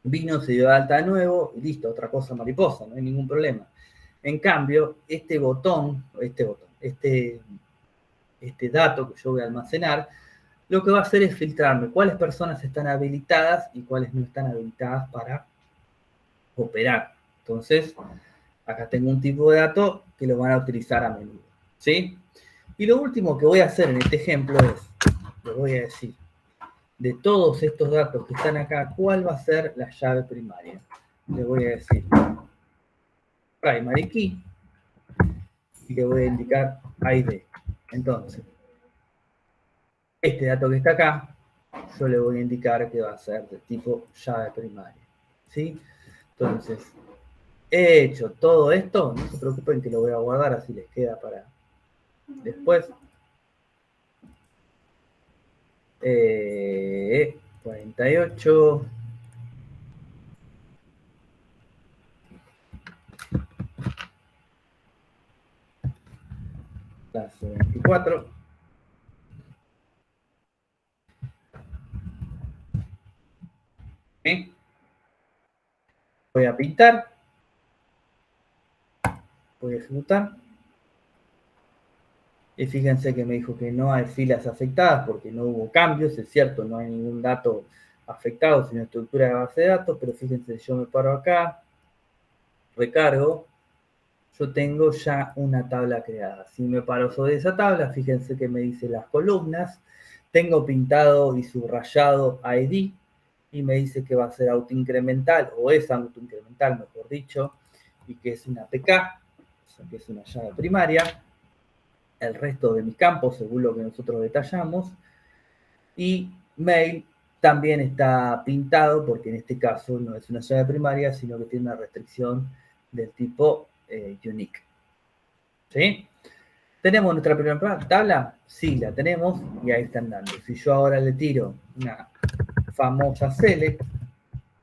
vino, se dio de alta de nuevo y listo, otra cosa mariposa, no hay ningún problema. En cambio, este dato que yo voy a almacenar, lo que va a hacer es filtrarme cuáles personas están habilitadas y cuáles no están habilitadas para operar. Entonces, acá tengo un tipo de dato que lo van a utilizar a menudo, ¿sí? Y lo último que voy a hacer en este ejemplo es, le voy a decir, de todos estos datos que están acá, ¿cuál va a ser la llave primaria? Le voy a decir primary key y le voy a indicar ID. Entonces, este dato que está acá, yo le voy a indicar que va a ser de tipo llave primaria, ¿sí? Entonces, he hecho todo esto, no se preocupen que lo voy a guardar, así les queda para después. 48. Clase 24. ¿Sí? Voy a pintar. Voy a ejecutar. Y fíjense que me dijo que no hay filas afectadas porque no hubo cambios. Es cierto, no hay ningún dato afectado, sino estructura de base de datos. Pero fíjense, yo me paro acá, recargo. Yo tengo ya una tabla creada. Si me paro sobre esa tabla, fíjense que me dice las columnas. Tengo pintado y subrayado ID y me dice que va a ser autoincremental, o es autoincremental, mejor dicho, y que es una PK, o sea que es una llave primaria. El resto de mis campos, según lo que nosotros detallamos. Y mail también está pintado, porque en este caso no es una llave primaria, sino que tiene una restricción del tipo unique. ¿Sí? ¿Tenemos nuestra primera tabla? Sí, la tenemos y ahí están dando. Si yo ahora le tiro una famosa select,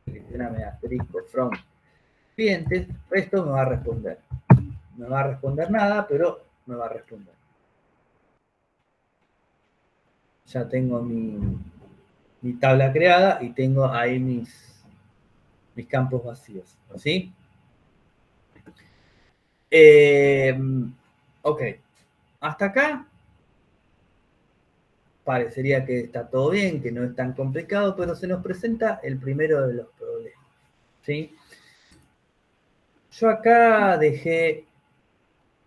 seleccioname asterisco from clientes, esto me va a responder. No me va a responder nada, pero me va a responder. Ya tengo mi tabla creada y tengo ahí mis campos vacíos, ¿sí? Ok, hasta acá parecería que está todo bien, que no es tan complicado, pero se nos presenta el primero de los problemas, ¿sí? Yo acá dejé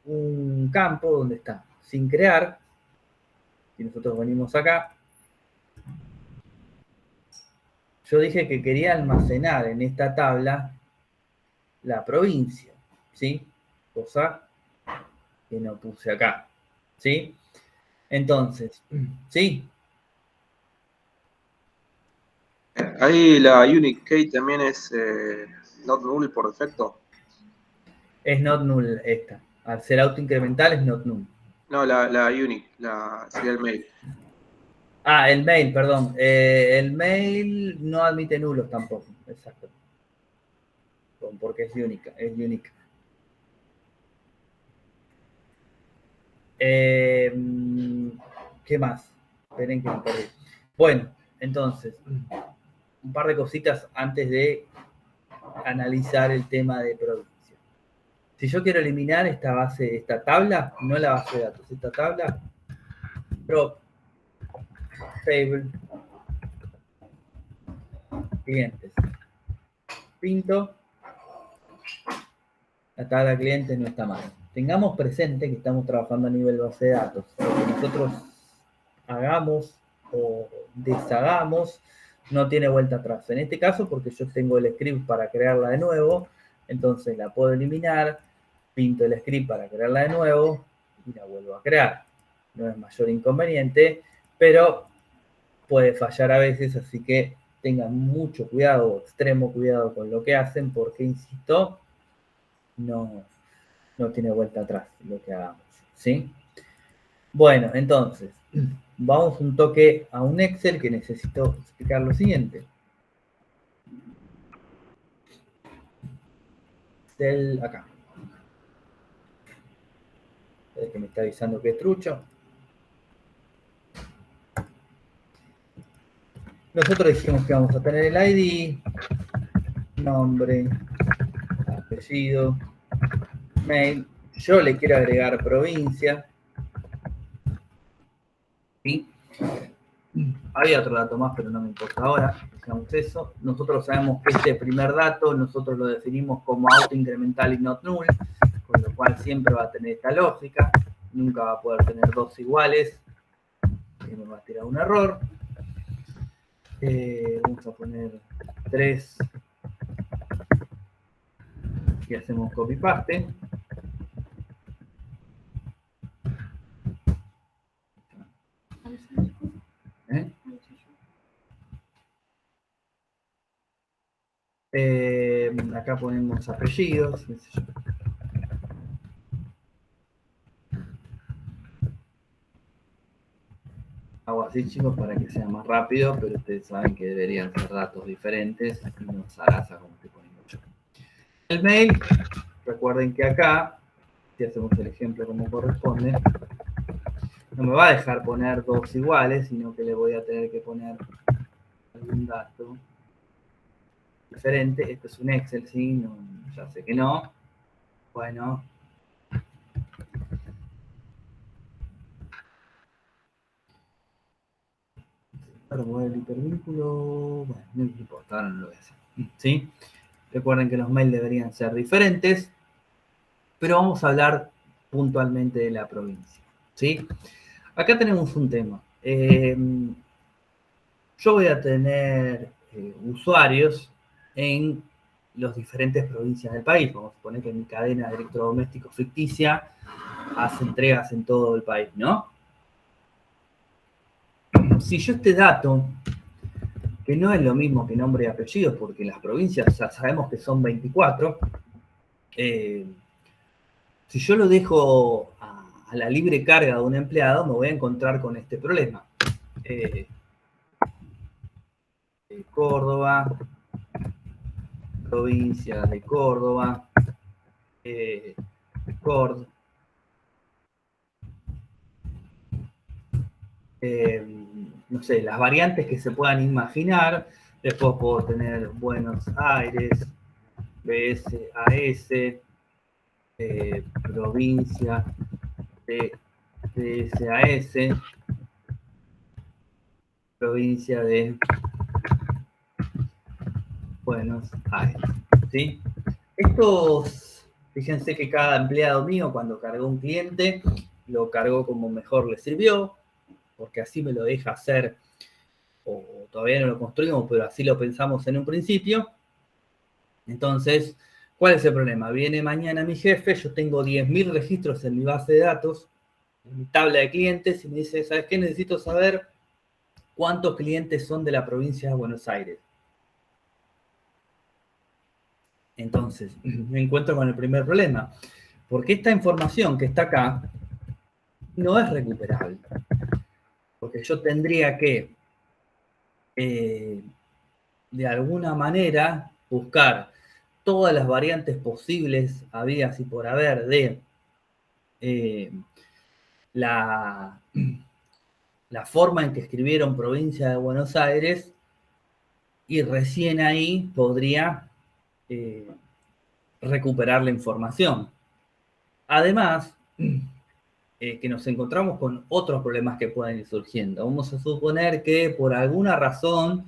un campo donde está sin crear, si nosotros venimos acá, yo dije que quería almacenar en esta tabla la provincia, ¿sí? Cosa que no puse acá, ¿sí? Entonces, ¿sí? Ahí la unique key también es not null por defecto. Es not null esta. Al ser autoincremental es not null. No, la unique, sería el mail. Ah, el mail, perdón. El mail no admite nulos tampoco. Exacto. Porque es única, es única. ¿Qué más? Esperen que me perdí. Bueno, entonces, un par de cositas antes de analizar el tema de provincia. Si yo quiero eliminar esta base, esta tabla, no la base de datos, esta tabla, drop table clientes. Pinto, la tabla de clientes no está mal. Tengamos presente que estamos trabajando a nivel base de datos. Lo que nosotros hagamos o deshagamos no tiene vuelta atrás. En este caso, porque yo tengo el script para crearla de nuevo, entonces la puedo eliminar, pinto el script para crearla de nuevo y la vuelvo a crear. No es mayor inconveniente, pero puede fallar a veces, así que tengan mucho cuidado, extremo cuidado con lo que hacen, porque, insisto, no tiene vuelta atrás lo que hagamos, ¿sí? Bueno, entonces, vamos un toque a un Excel que necesito explicar lo siguiente. Excel acá. El que me está avisando que es trucho. Nosotros dijimos que vamos a tener el ID, nombre, apellido, mail. Yo le quiero agregar provincia. ¿Sí? Había otro dato más, pero no me importa ahora. Dejamos eso. Nosotros sabemos que este primer dato, nosotros lo definimos como autoincremental y not null, con lo cual siempre va a tener esta lógica. Nunca va a poder tener dos iguales, que me va a tirar un error. Vamos a poner 3 y hacemos copy paste. Acá ponemos apellidos, qué sé yo. Hago así, chicos, para que sea más rápido, pero ustedes saben que deberían ser datos diferentes y no zaraza como estoy poniendo yo. El mail, recuerden que acá, si hacemos el ejemplo como corresponde, no me va a dejar poner dos iguales, sino que le voy a tener que poner algún dato diferente. Esto es un Excel, ¿sí? No, ya sé que no. Bueno. Remover el hipervínculo. Bueno, no me importa, ahora no lo voy a hacer. ¿Sí? Recuerden que los mails deberían ser diferentes, pero vamos a hablar puntualmente de la provincia. ¿Sí? Acá tenemos un tema. Yo voy a tener usuarios en las diferentes provincias del país. Vamos a suponer que mi cadena de electrodomésticos ficticia hace entregas en todo el país, ¿no? Si yo este dato, que no es lo mismo que nombre y apellido, porque las provincias ya sabemos que son 24, si yo lo dejo a la libre carga de un empleado, me voy a encontrar con este problema. Córdoba, provincia de Córdoba, Cord, no sé, las variantes que se puedan imaginar. Después puedo tener Buenos Aires, BSAS, provincia de DSAS, provincia de Buenos Aires, ¿sí? Estos, fíjense que cada empleado mío cuando cargó un cliente, lo cargó como mejor le sirvió, porque así me lo deja hacer, o todavía no lo construimos, pero así lo pensamos en un principio. Entonces, ¿cuál es el problema? Viene mañana mi jefe, yo tengo 10.000 registros en mi base de datos, en mi tabla de clientes, y me dice, ¿sabes qué? Necesito saber cuántos clientes son de la provincia de Buenos Aires. Entonces, me encuentro con el primer problema, porque esta información que está acá no es recuperable, porque yo tendría que, de alguna manera, buscar todas las variantes posibles, habidas y por haber, de la forma en que escribieron provincia de Buenos Aires, y recién ahí podría recuperar la información. Además, que nos encontramos con otros problemas que pueden ir surgiendo. Vamos a suponer que por alguna razón,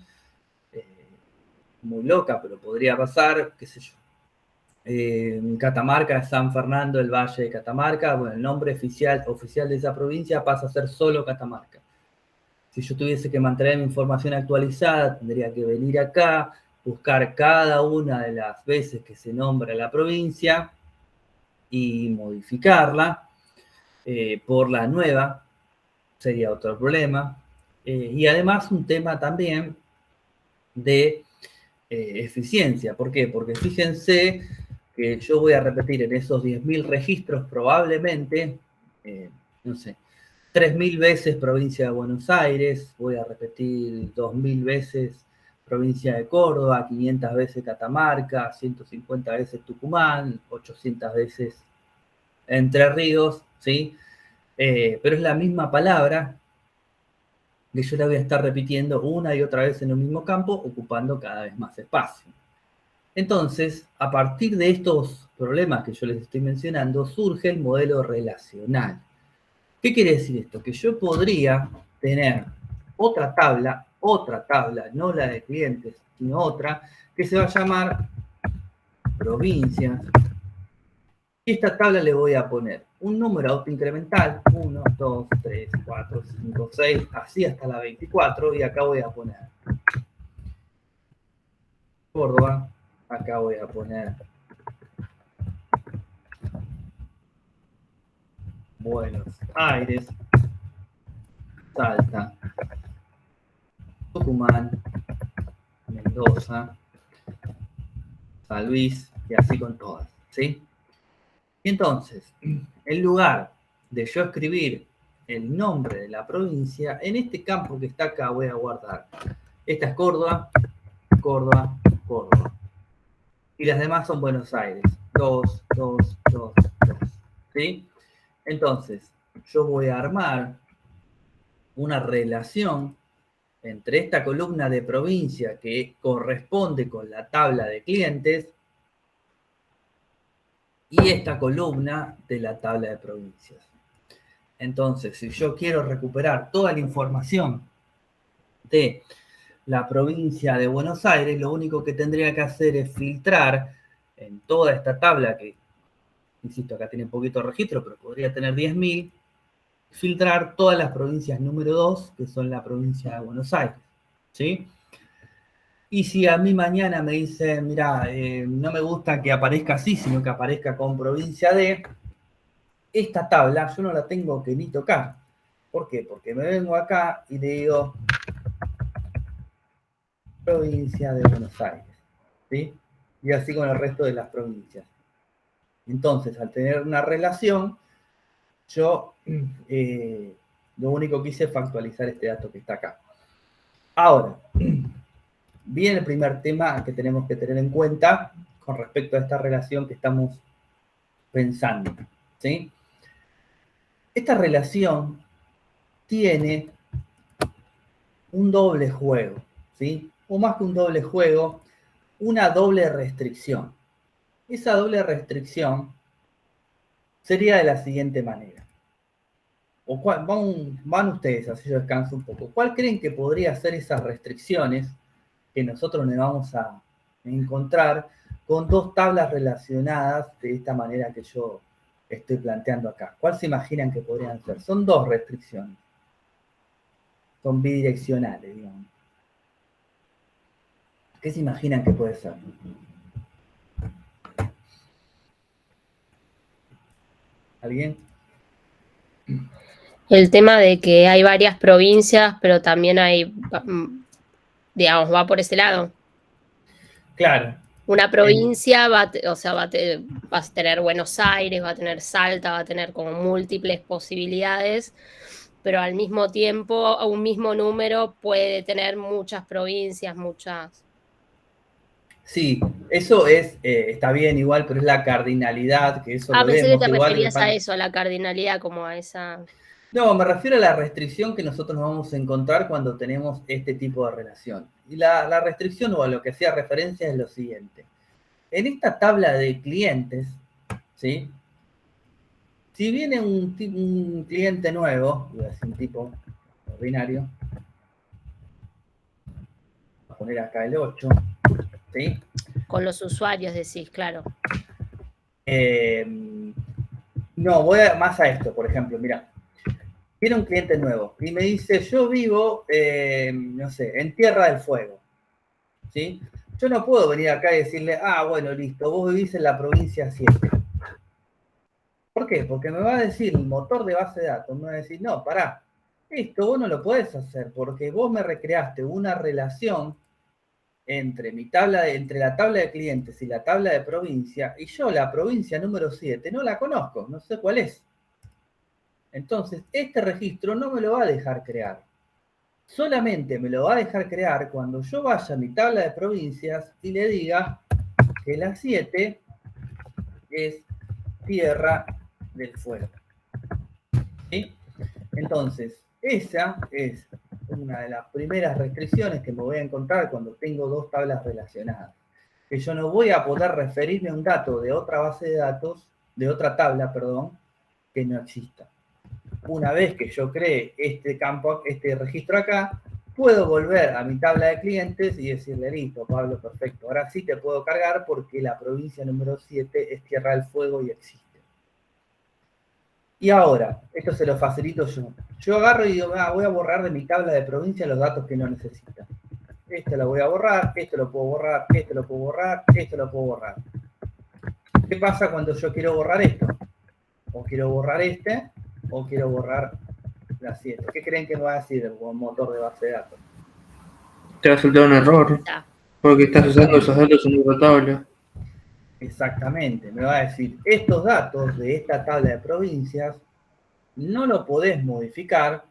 muy loca, pero podría pasar, qué sé yo, Catamarca, San Fernando, el Valle de Catamarca, bueno, el nombre oficial de esa provincia pasa a ser solo Catamarca. Si yo tuviese que mantener mi información actualizada, tendría que venir acá, buscar cada una de las veces que se nombra la provincia y modificarla por la nueva, sería otro problema. Y además un tema también de eficiencia. ¿Por qué? Porque fíjense que yo voy a repetir en esos 10.000 registros probablemente, no sé, 3.000 veces provincia de Buenos Aires, voy a repetir 2.000 veces provincia de Córdoba, 500 veces Catamarca, 150 veces Tucumán, 800 veces Entre Ríos, ¿sí? Pero es la misma palabra que yo la voy a estar repitiendo una y otra vez en un mismo campo, ocupando cada vez más espacio. Entonces, a partir de estos problemas que yo les estoy mencionando, surge el modelo relacional. ¿Qué quiere decir esto? Que yo podría tener otra tabla, no la de clientes, sino otra, que se va a llamar provincias. Y esta tabla le voy a poner un número autoincremental, 1, 2, 3, 4, 5, 6, así hasta la 24, y acá voy a poner Córdoba, acá voy a poner Buenos Aires, Salta, Tucumán, Mendoza, San Luis, y así con todas, ¿sí? Y entonces, en lugar de yo escribir el nombre de la provincia, en este campo que está acá voy a guardar. Esta es Córdoba, Córdoba, Córdoba. Y las demás son Buenos Aires. 2, 2, 2, 2. ¿Sí? Entonces, yo voy a armar una relación entre esta columna de provincia que corresponde con la tabla de clientes y esta columna de la tabla de provincias. Entonces, si yo quiero recuperar toda la información de la provincia de Buenos Aires, lo único que tendría que hacer es filtrar en toda esta tabla, que, insisto, acá tiene un poquito de registro, pero podría tener 10.000, filtrar todas las provincias número 2, que son la provincia de Buenos Aires, ¿sí? Y si a mí mañana me dicen, mira, no me gusta que aparezca así, sino que aparezca con provincia de, esta tabla yo no la tengo que ni tocar. ¿Por qué? Porque me vengo acá y le digo provincia de Buenos Aires, ¿sí? Y así con el resto de las provincias. Entonces, al tener una relación, yo lo único que hice fue actualizar este dato que está acá. Ahora, viene el primer tema que tenemos que tener en cuenta con respecto a esta relación que estamos pensando, ¿sí? Esta relación tiene un doble juego, ¿sí? O más que un doble juego, una doble restricción. Esa doble restricción sería de la siguiente manera. Van ustedes, así yo descanso un poco. ¿Cuál creen que podría ser esas restricciones que nosotros nos vamos a encontrar con dos tablas relacionadas de esta manera que yo estoy planteando acá? ¿Cuál se imaginan que podrían ser? Son dos restricciones. Son bidireccionales, digamos. ¿Qué se imaginan que puede ser? ¿Alguien? El tema de que hay varias provincias, pero también hay, digamos, va por ese lado. Claro. Una provincia va a tener Buenos Aires, va a tener Salta, va a tener como múltiples posibilidades, pero al mismo tiempo, un mismo número puede tener muchas provincias, muchas. Sí, eso está bien igual, pero es la cardinalidad, que eso lo Pensé que vemos. te Igual referías a eso, a la cardinalidad, como a esa... No, me refiero a la restricción que nosotros nos vamos a encontrar cuando tenemos este tipo de relación. Y la restricción, o a lo que hacía referencia, es lo siguiente. En esta tabla de clientes, ¿sí? Si viene un cliente nuevo, voy a decir un tipo ordinario, voy a poner acá el 8, ¿sí? Con los usuarios decís, claro. No, más a esto, por ejemplo, mira. Viene un cliente nuevo y me dice, yo vivo, no sé, en Tierra del Fuego, ¿sí? Yo no puedo venir acá y decirle, bueno, listo, vos vivís en la provincia 7. ¿Por qué? Porque me va a decir el motor de base de datos, me va a decir, no, pará, esto vos no lo podés hacer porque vos me recreaste una relación entre la tabla de clientes y la tabla de provincia, y yo la provincia número 7 no la conozco, no sé cuál es. Entonces, este registro no me lo va a dejar crear. Solamente me lo va a dejar crear cuando yo vaya a mi tabla de provincias y le diga que la 7 es Tierra del Fuego. ¿Sí? Entonces, esa es una de las primeras restricciones que me voy a encontrar cuando tengo dos tablas relacionadas. Que yo no voy a poder referirme a un dato de otra base de datos, de otra tabla, perdón, que no exista. Una vez que yo cree este campo, este registro acá, puedo volver a mi tabla de clientes y decirle, listo, Pablo, perfecto. Ahora sí te puedo cargar porque la provincia número 7 es Tierra del Fuego y existe. Y ahora, esto se lo facilito yo. Yo agarro y digo, voy a borrar de mi tabla de provincia los datos que no necesita. Este lo voy a borrar, este lo puedo borrar, este lo puedo borrar, este lo puedo borrar. ¿Qué pasa cuando yo quiero borrar esto? O quiero borrar este, o quiero borrar la 7. ¿Qué creen que me va a decir el motor de base de datos? Te va a soltar un error, porque estás usando esos datos en otra tabla. Exactamente, me va a decir, estos datos de esta tabla de provincias no lo podés modificar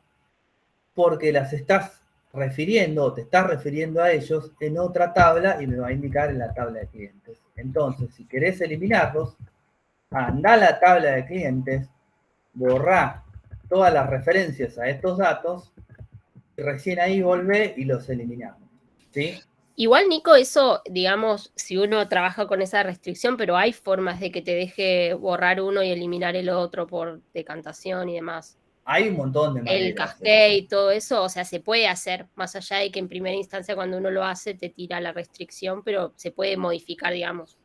porque las estás refiriendo o te estás refiriendo a ellos en otra tabla y me va a indicar en la tabla de clientes. Entonces, si querés eliminarlos, anda a la tabla de clientes, borrá todas las referencias a estos datos y recién ahí volvé y los eliminamos. ¿Sí? Igual, Nico, eso, digamos, si uno trabaja con esa restricción, pero hay formas de que te deje borrar uno y eliminar el otro por decantación y demás. Hay un montón de maneras. El cascade y todo eso, o sea, se puede hacer, más allá de que en primera instancia cuando uno lo hace te tira la restricción, pero se puede modificar, digamos.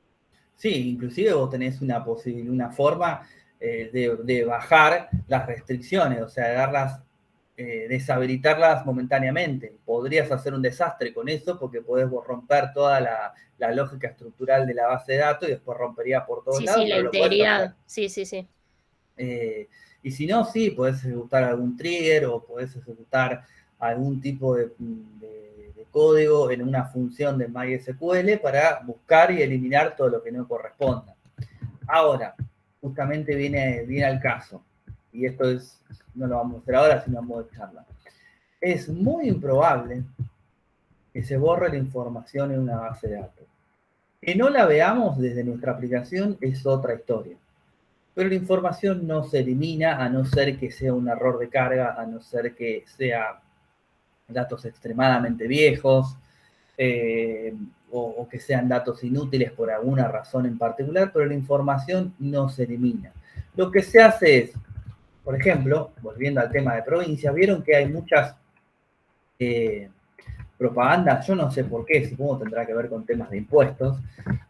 Sí, inclusive vos tenés una forma de bajar las restricciones, o sea, deshabilitarlas momentáneamente. Podrías hacer un desastre con eso porque podés romper toda la lógica estructural de la base de datos y después rompería por todos lados. Sí, la integridad. Sí. Y si no, sí, podés ejecutar algún trigger o podés ejecutar algún tipo de código en una función de MySQL para buscar y eliminar todo lo que no corresponda. Ahora, justamente viene al caso, y esto no lo vamos a hacer ahora, sino a modo de charla. Es muy improbable que se borre la información en una base de datos. Que no la veamos desde nuestra aplicación es otra historia. Pero la información no se elimina a no ser que sea un error de carga, a no ser que sea datos extremadamente viejos, o que sean datos inútiles por alguna razón en particular, pero la información no se elimina. Lo que se hace es, por ejemplo, volviendo al tema de provincias, vieron que hay muchas propagandas, yo no sé por qué, supongo tendrá que ver con temas de impuestos,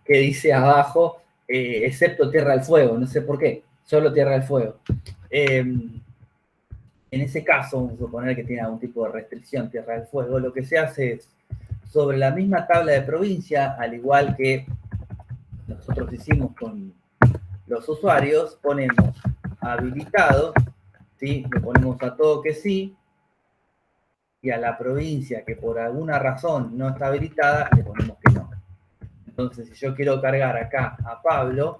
que dice abajo, excepto Tierra del Fuego, no sé por qué, solo Tierra del Fuego. En ese caso, vamos a suponer que tiene algún tipo de restricción Tierra del Fuego, lo que se hace es, sobre la misma tabla de provincia, al igual que nosotros hicimos con los usuarios, ponemos habilitado, ¿sí? Le ponemos a todo que sí, y a la provincia que por alguna razón no está habilitada, le ponemos que no. Entonces, si yo quiero cargar acá a Pablo,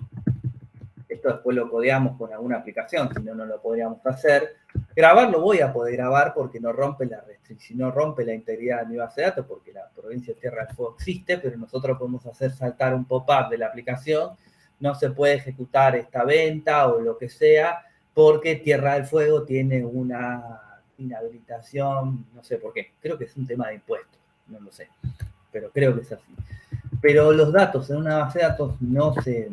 esto después lo codeamos con alguna aplicación, si no, no lo podríamos hacer. Grabar lo voy a poder grabar porque no rompe la restricción, no rompe la integridad de mi base de datos, porque la provincia de Tierra del Fuego existe, pero nosotros podemos hacer saltar un pop-up de la aplicación, no se puede ejecutar esta venta o lo que sea, porque Tierra del Fuego tiene una inhabilitación, no sé por qué, creo que es un tema de impuestos, no lo sé, pero creo que es así. Pero los datos en una base de datos no se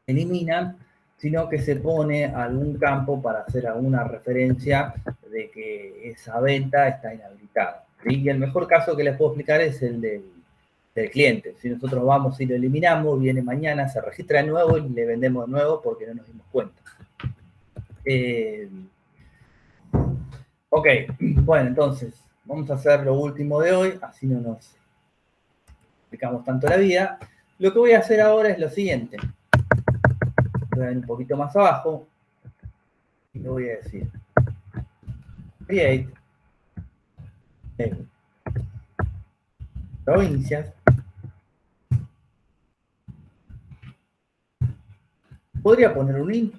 eliminan, sino que se pone algún campo para hacer alguna referencia de que esa venta está inhabilitada. ¿Sí? Y el mejor caso que les puedo explicar es el del cliente. Si nosotros vamos y lo eliminamos, viene mañana, se registra de nuevo y le vendemos de nuevo porque no nos dimos cuenta. Ok, bueno, entonces, vamos a hacer lo último de hoy, así no nos complicamos tanto la vida. Lo que voy a hacer ahora es lo siguiente. Voy a ir un poquito más abajo y le voy a decir create provincias. ¿Podría poner un int?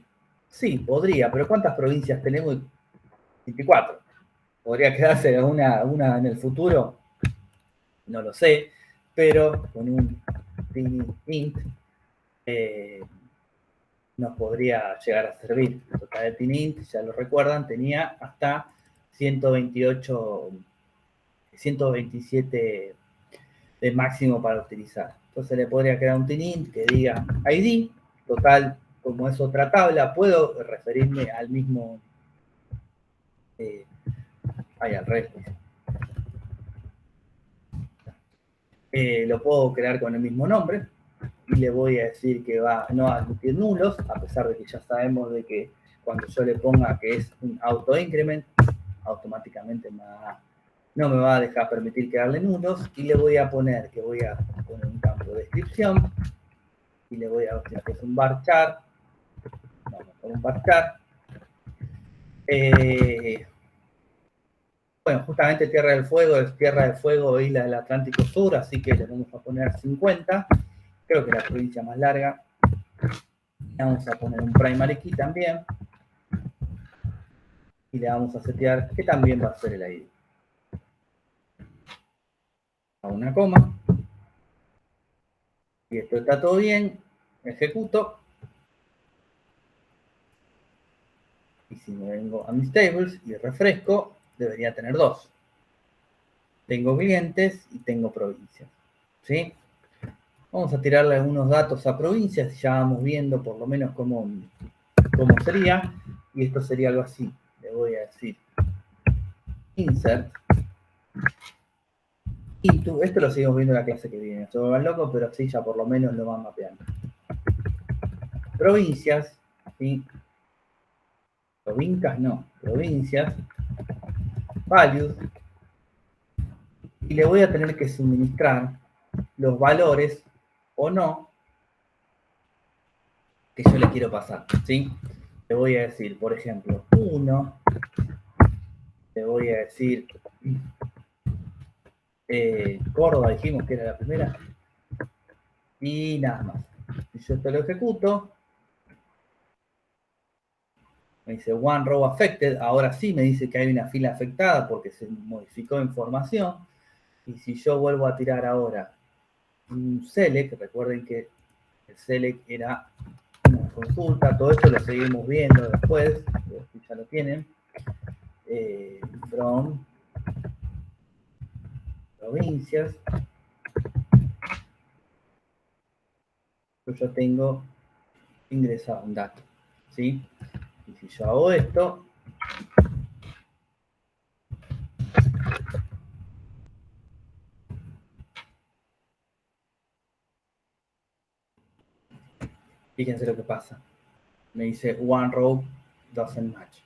Sí, podría, pero ¿cuántas provincias tenemos? 24. ¿Podría quedarse una en el futuro? No lo sé, pero con un int nos podría llegar a servir. Total, el tinint, ya lo recuerdan, tenía hasta 127 de máximo para utilizar. Entonces le podría crear un tinint que diga ID, total, como es otra tabla, puedo referirme al mismo, al resto. Lo puedo crear con el mismo nombre y le voy a decir que va no a admitir nulos, a pesar de que ya sabemos de que cuando yo le ponga que es un auto increment, automáticamente no me va a dejar permitir crearle nulos, y le voy a poner que voy a poner un campo de descripción y le voy a decir que es un varchar. Vamos a poner un varchar. Bueno, justamente Tierra del Fuego es Tierra del Fuego, isla del Atlántico Sur, así que le vamos a poner 50. Creo que la provincia más larga. Vamos a poner un primary key también. Y le vamos a setear que también va a ser el ID. A una coma. Y esto está todo bien. Ejecuto. Y si me vengo a mis tables y refresco, debería tener dos. Tengo clientes y tengo provincias. ¿Sí? Vamos a tirarle algunos datos a provincias y ya vamos viendo por lo menos cómo sería. Y esto sería algo así. Le voy a decir insert into. Esto lo seguimos viendo en la clase que viene. Se vuelvan locos, pero así ya por lo menos lo van mapeando. Provincias, ¿sí? Provincias no, provincias. Values. Y le voy a tener que suministrar los valores o no que yo le quiero pasar, ¿sí? Le voy a decir, por ejemplo, 1. Le voy a decir Córdoba, dijimos que era la primera. Y nada más. Si yo esto lo ejecuto, me dice one row affected. Ahora sí me dice que hay una fila afectada porque se modificó información. Y si yo vuelvo a tirar ahora un select, recuerden que el select era una consulta, todo esto lo seguimos viendo después, si ya lo tienen, from provincias, yo tengo ingresado un dato, ¿sí? Y si yo hago esto, fíjense lo que pasa. Me dice one row doesn't match.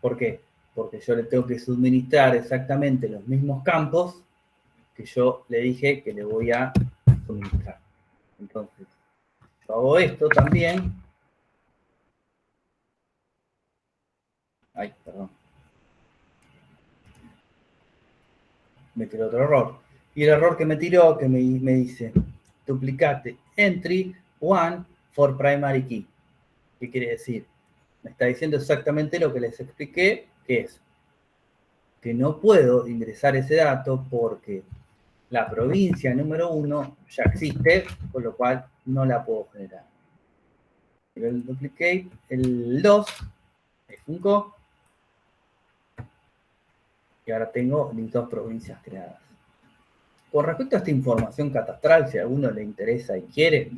¿Por qué? Porque yo le tengo que suministrar exactamente los mismos campos que yo le dije que le voy a suministrar. Entonces, yo hago esto también. Ay, perdón. Me tiró otro error. Y el error que me tiró, que me dice, duplicate entry one for primary key. ¿Qué quiere decir? Me está diciendo exactamente lo que les expliqué, que es que no puedo ingresar ese dato porque la provincia número 1 ya existe, con lo cual no la puedo generar. El duplicate, el 2, es un co, y ahora tengo mis 2 provincias creadas. Con respecto a esta información catastral, si a alguno le interesa y quiere,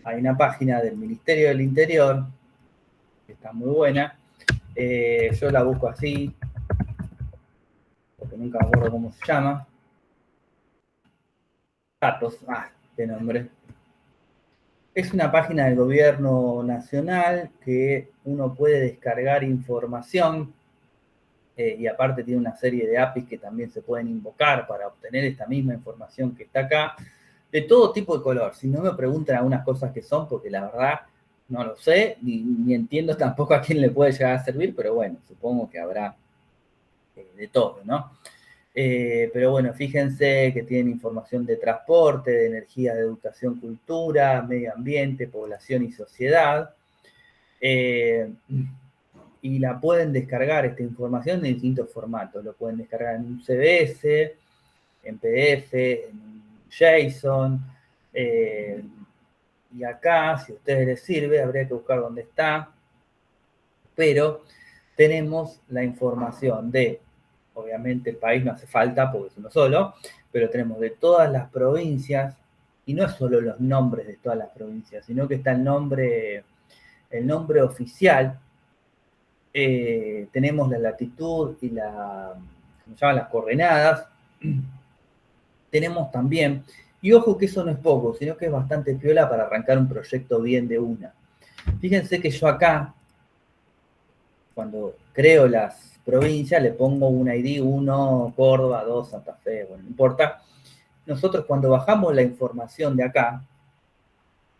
hay una página del Ministerio del Interior, que está muy buena. Yo la busco así, porque nunca me acuerdo cómo se llama. Datos, qué nombre. Es una página del gobierno nacional que uno puede descargar información y aparte tiene una serie de APIs que también se pueden invocar para obtener esta misma información que está acá, de todo tipo de color. Si no me preguntan algunas cosas que son, porque la verdad no lo sé, ni entiendo tampoco a quién le puede llegar a servir, pero bueno, supongo que habrá de todo, ¿no? Pero bueno, fíjense que tienen información de transporte, de energía, de educación, cultura, medio ambiente, población y sociedad. Y la pueden descargar esta información en distintos formatos. Lo pueden descargar en un CSV, en PDF, en JSON. Y acá, si a ustedes les sirve, habría que buscar dónde está. Pero tenemos la información de, obviamente el país no hace falta porque es uno solo, pero tenemos de todas las provincias, y no es solo los nombres de todas las provincias, sino que está el nombre oficial. Tenemos la latitud y ¿cómo se llaman? Las coordenadas. Tenemos también, y ojo que eso no es poco, sino que es bastante piola para arrancar un proyecto bien de una. Fíjense que yo acá, cuando creo las provincias, le pongo un ID, 1 Córdoba, 2 Santa Fe, bueno, no importa. Nosotros cuando bajamos la información de acá,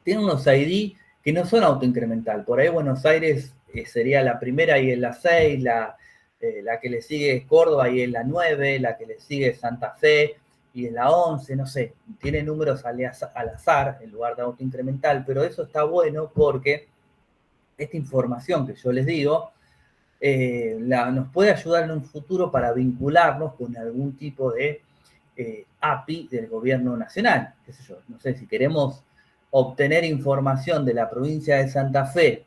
tiene unos ID que no son autoincremental. Por ahí Buenos Aires sería la primera y es la 6, la que le sigue es Córdoba y es la 9, la que le sigue es Santa Fe y es la 11, no sé. Tiene números al azar en lugar de autoincremental, pero eso está bueno porque esta información que yo les digo nos puede ayudar en un futuro para vincularnos con algún tipo de API del gobierno nacional. Qué sé yo, no sé, si queremos obtener información de la provincia de Santa Fe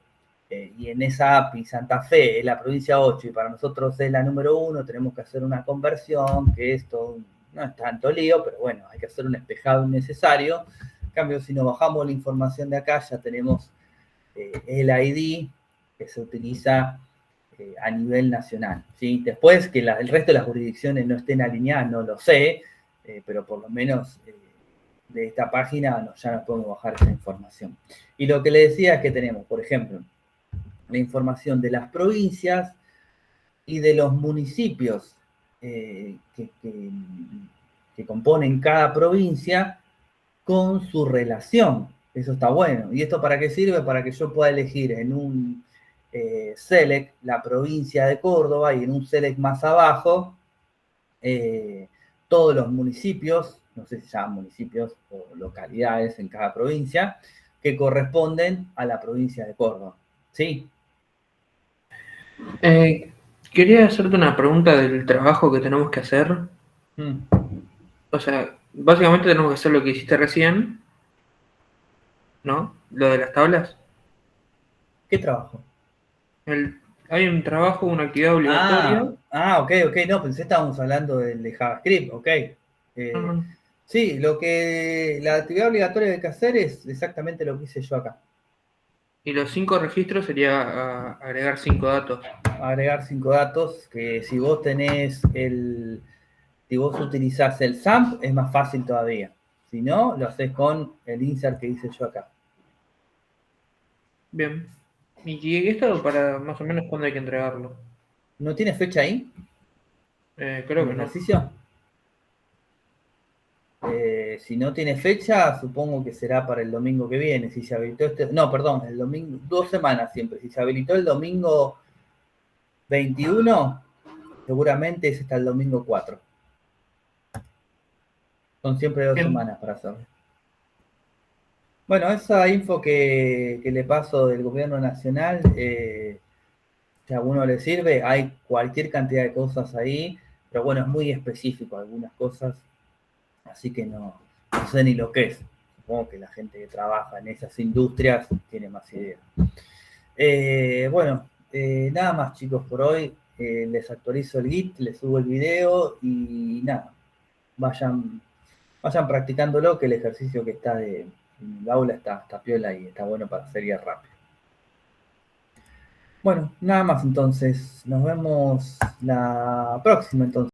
y en esa API Santa Fe es la provincia 8 y para nosotros es la número 1, tenemos que hacer una conversión, que esto no es tanto lío, pero bueno, hay que hacer un espejado innecesario. En cambio, si nos bajamos la información de acá, ya tenemos el ID que se utiliza a nivel nacional, ¿sí? Después que el resto de las jurisdicciones no estén alineadas, no lo sé, pero por lo menos de esta página ya nos podemos bajar esa información. Y lo que le decía es que tenemos, por ejemplo, la información de las provincias y de los municipios que componen cada provincia con su relación. Eso está bueno. ¿Y esto para qué sirve? Para que yo pueda elegir en un select la provincia de Córdoba y en un select más abajo todos los municipios, no sé si se llaman municipios o localidades en cada provincia, que corresponden a la provincia de Córdoba. ¿Sí? Quería hacerte una pregunta del trabajo que tenemos que hacer. O sea, básicamente tenemos que hacer lo que hiciste recién, ¿no? Lo de las tablas. ¿Qué trabajo? Hay un trabajo, una actividad obligatoria. Ok, no, pensé que estábamos hablando del de JavaScript, ok. Ajá. Sí, la actividad obligatoria que hay que hacer es exactamente lo que hice yo acá. Y los 5 registros sería agregar 5 datos. Agregar 5 datos, que si vos si vos utilizás el SAMP es más fácil todavía. Si no, lo haces con el insert que hice yo acá. Bien. ¿Y esto para más o menos cuándo hay que entregarlo? ¿No tiene fecha ahí? Creo ¿El que no. ejercicio? Si no tiene fecha, supongo que será para el domingo que viene. Si se habilitó no, perdón, el domingo, 2 semanas siempre. Si se habilitó el domingo 21, seguramente es hasta el domingo 4. Son siempre 2 Bien. semanas para hacerlo. Bueno, esa info que le paso del gobierno nacional, si a uno le sirve, hay cualquier cantidad de cosas ahí, pero bueno, es muy específico algunas cosas, así que no sé ni lo que es. Supongo que la gente que trabaja en esas industrias tiene más idea. Bueno, nada más chicos por hoy. Les actualizo el Git, les subo el video y nada, vayan practicándolo, que el ejercicio que está en el aula está piola y está bueno para hacer ya rápido. Bueno, nada más entonces. Nos vemos la próxima entonces.